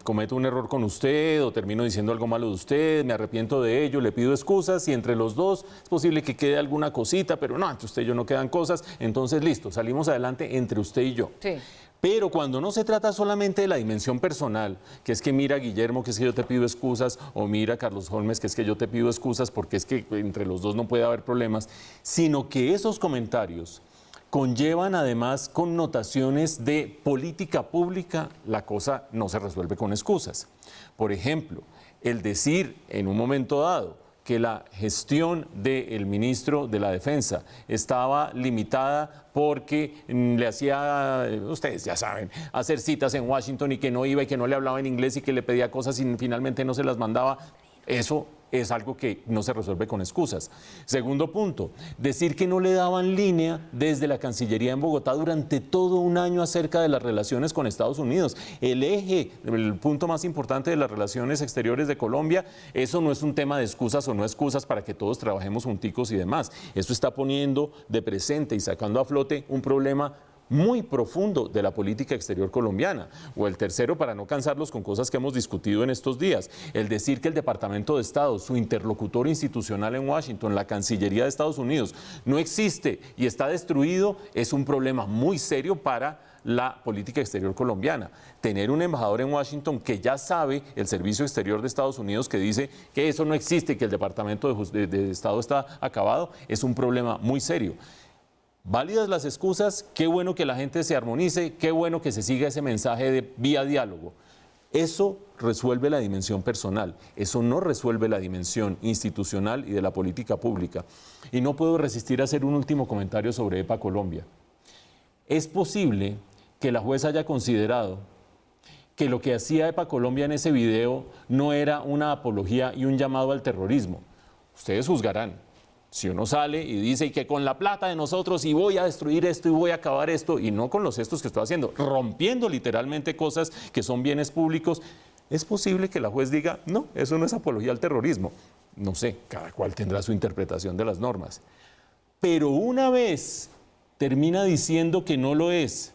cometo un error con usted o termino diciendo algo malo de usted, me arrepiento de ello, le pido excusas y entre los dos es posible que quede alguna cosita, pero no, entre usted y yo no quedan cosas, entonces listo, salimos adelante entre usted y yo. Sí. Pero cuando no se trata solamente de la dimensión personal, que es que mira Guillermo, que es que yo te pido excusas, o mira Carlos Holmes, que es que yo te pido excusas porque es que entre los dos no puede haber problemas, sino que esos comentarios conllevan además connotaciones de política pública, la cosa no se resuelve con excusas. Por ejemplo, el decir en un momento dado que la gestión del ministro de la Defensa estaba limitada porque le hacía, ustedes ya saben, hacer citas en Washington y que no iba y que no le hablaba en inglés y que le pedía cosas y finalmente no se las mandaba, eso es algo que no se resuelve con excusas. Segundo punto, decir que no le daban línea desde la Cancillería en Bogotá durante todo un año acerca de las relaciones con Estados Unidos. El eje, el punto más importante de las relaciones exteriores de Colombia, eso no es un tema de excusas o no excusas para que todos trabajemos junticos y demás. Eso está poniendo de presente y sacando a flote un problema muy profundo de la política exterior colombiana. O el tercero, para no cansarlos con cosas que hemos discutido en estos días, el decir que el Departamento de Estado, su interlocutor institucional en Washington, la Cancillería de Estados Unidos, no existe y está destruido, es un problema muy serio para la política exterior colombiana. Tener un embajador en Washington que ya sabe, el Servicio Exterior de Estados Unidos, que dice que eso no existe, que el Departamento de Estado está acabado, es un problema muy serio. Válidas las excusas, qué bueno que la gente se armonice, qué bueno que se siga ese mensaje de vía diálogo. Eso resuelve la dimensión personal, eso no resuelve la dimensión institucional y de la política pública. Y no puedo resistir a hacer un último comentario sobre EPA Colombia. Es posible que la jueza haya considerado que lo que hacía EPA Colombia en ese video no era una apología y un llamado al terrorismo. Ustedes juzgarán. Si uno sale y dice que con la plata de nosotros y voy a destruir esto y voy a acabar esto, y no con los gestos que estoy haciendo, rompiendo literalmente cosas que son bienes públicos, es posible que la juez diga, no, eso no es apología al terrorismo. No sé, cada cual tendrá su interpretación de las normas. Pero una vez termina diciendo que no lo es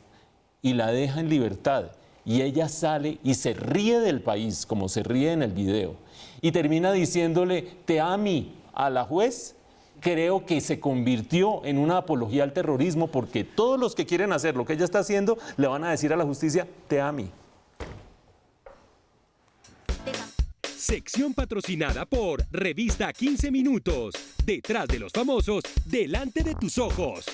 y la deja en libertad, y ella sale y se ríe del país, como se ríe en el video, y termina diciéndole, te ami a la juez, creo que se convirtió en una apología al terrorismo porque todos los que quieren hacer lo que ella está haciendo le van a decir a la justicia, te ami. Sección patrocinada por Revista 15 Minutos. Detrás de los famosos, delante de tus ojos.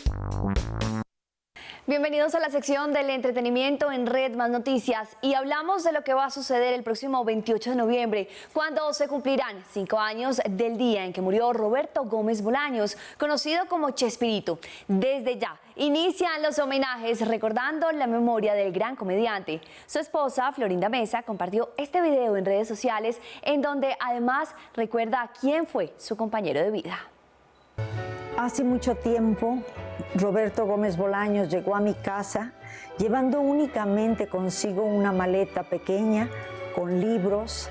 Bienvenidos a la sección del entretenimiento en Red Más Noticias y hablamos de lo que va a suceder el próximo 28 de noviembre, cuando se cumplirán 5 años del día en que murió Roberto Gómez Bolaños, conocido como Chespirito. Desde ya inician los homenajes recordando la memoria del gran comediante. Su esposa, Florinda Mesa, compartió este video en redes sociales en donde además recuerda quién fue su compañero de vida. Hace mucho tiempo, Roberto Gómez Bolaños llegó a mi casa llevando únicamente consigo una maleta pequeña con libros,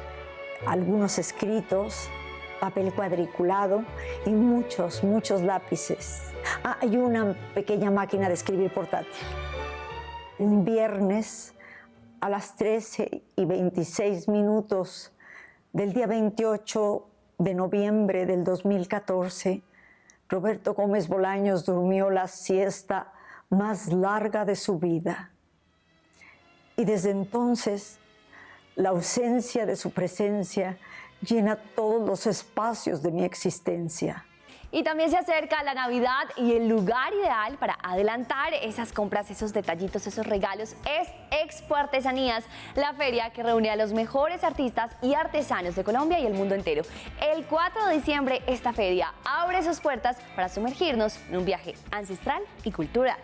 algunos escritos, papel cuadriculado y muchos lápices. Y una pequeña máquina de escribir portátil. Un viernes a las 13:26 del día 28 de noviembre del 2014, Roberto Gómez Bolaños durmió la siesta más larga de su vida. Y desde entonces, la ausencia de su presencia llena todos los espacios de mi existencia. Y también se acerca la Navidad y el lugar ideal para adelantar esas compras, esos detallitos, esos regalos es Expo Artesanías, la feria que reúne a los mejores artistas y artesanos de Colombia y el mundo entero. El 4 de diciembre esta feria abre sus puertas para sumergirnos en un viaje ancestral y cultural.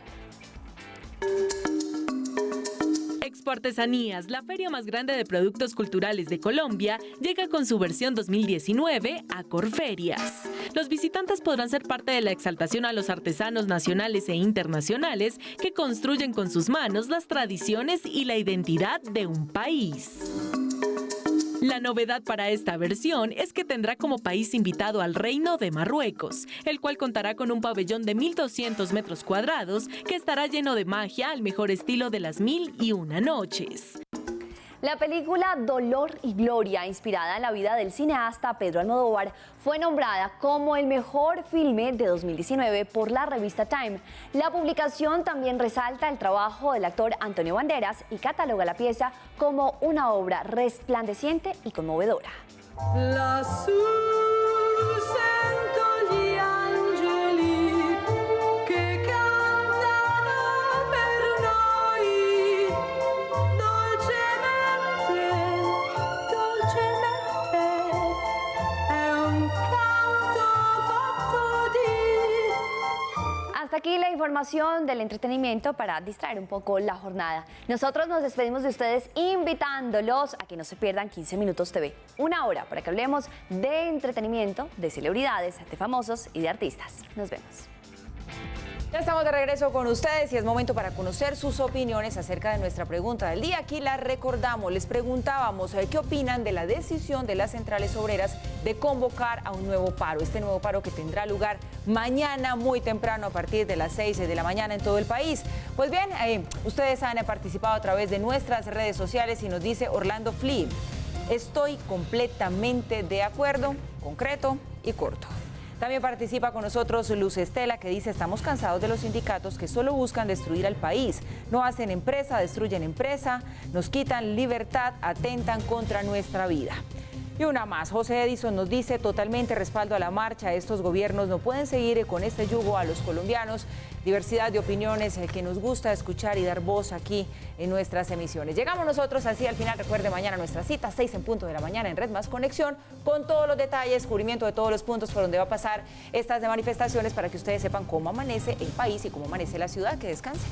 Expo Artesanías, la feria más grande de productos culturales de Colombia, llega con su versión 2019 a Corferias. Los visitantes podrán ser parte de la exaltación a los artesanos nacionales e internacionales que construyen con sus manos las tradiciones y la identidad de un país. La novedad para esta versión es que tendrá como país invitado al Reino de Marruecos, el cual contará con un pabellón de 1.200 metros cuadrados que estará lleno de magia al mejor estilo de las 1001 noches. La película Dolor y Gloria, inspirada en la vida del cineasta Pedro Almodóvar, fue nombrada como el mejor filme de 2019 por la revista Time. La publicación también resalta el trabajo del actor Antonio Banderas y cataloga la pieza como una obra resplandeciente y conmovedora. Hasta aquí la información del entretenimiento para distraer un poco la jornada. Nosotros nos despedimos de ustedes invitándolos a que no se pierdan 15 Minutos TV, una hora para que hablemos de entretenimiento, de celebridades, de famosos y de artistas. Nos vemos. Ya estamos de regreso con ustedes y es momento para conocer sus opiniones acerca de nuestra pregunta del día. Aquí la recordamos, les preguntábamos qué opinan de la decisión de las centrales obreras de convocar a un nuevo paro. Este nuevo paro que tendrá lugar mañana muy temprano a partir de las 6 de la mañana en todo el país. Pues bien, ustedes han participado a través de nuestras redes sociales y nos dice Orlando Flea: estoy completamente de acuerdo, concreto y corto. También participa con nosotros Luz Estela, que dice: estamos cansados de los sindicatos que solo buscan destruir al país. No hacen empresa, destruyen empresa, nos quitan libertad, atentan contra nuestra vida. Y una más, José Edison nos dice: totalmente respaldo a la marcha. Estos gobiernos no pueden seguir con este yugo a los colombianos. Diversidad de opiniones que nos gusta escuchar y dar voz aquí en nuestras emisiones. Llegamos nosotros así al final. Recuerde, mañana nuestra cita, 6 en punto de la mañana en Red Más Conexión, con todos los detalles, cubrimiento de todos los puntos por donde va a pasar estas manifestaciones para que ustedes sepan cómo amanece el país y cómo amanece la ciudad. Que descansen.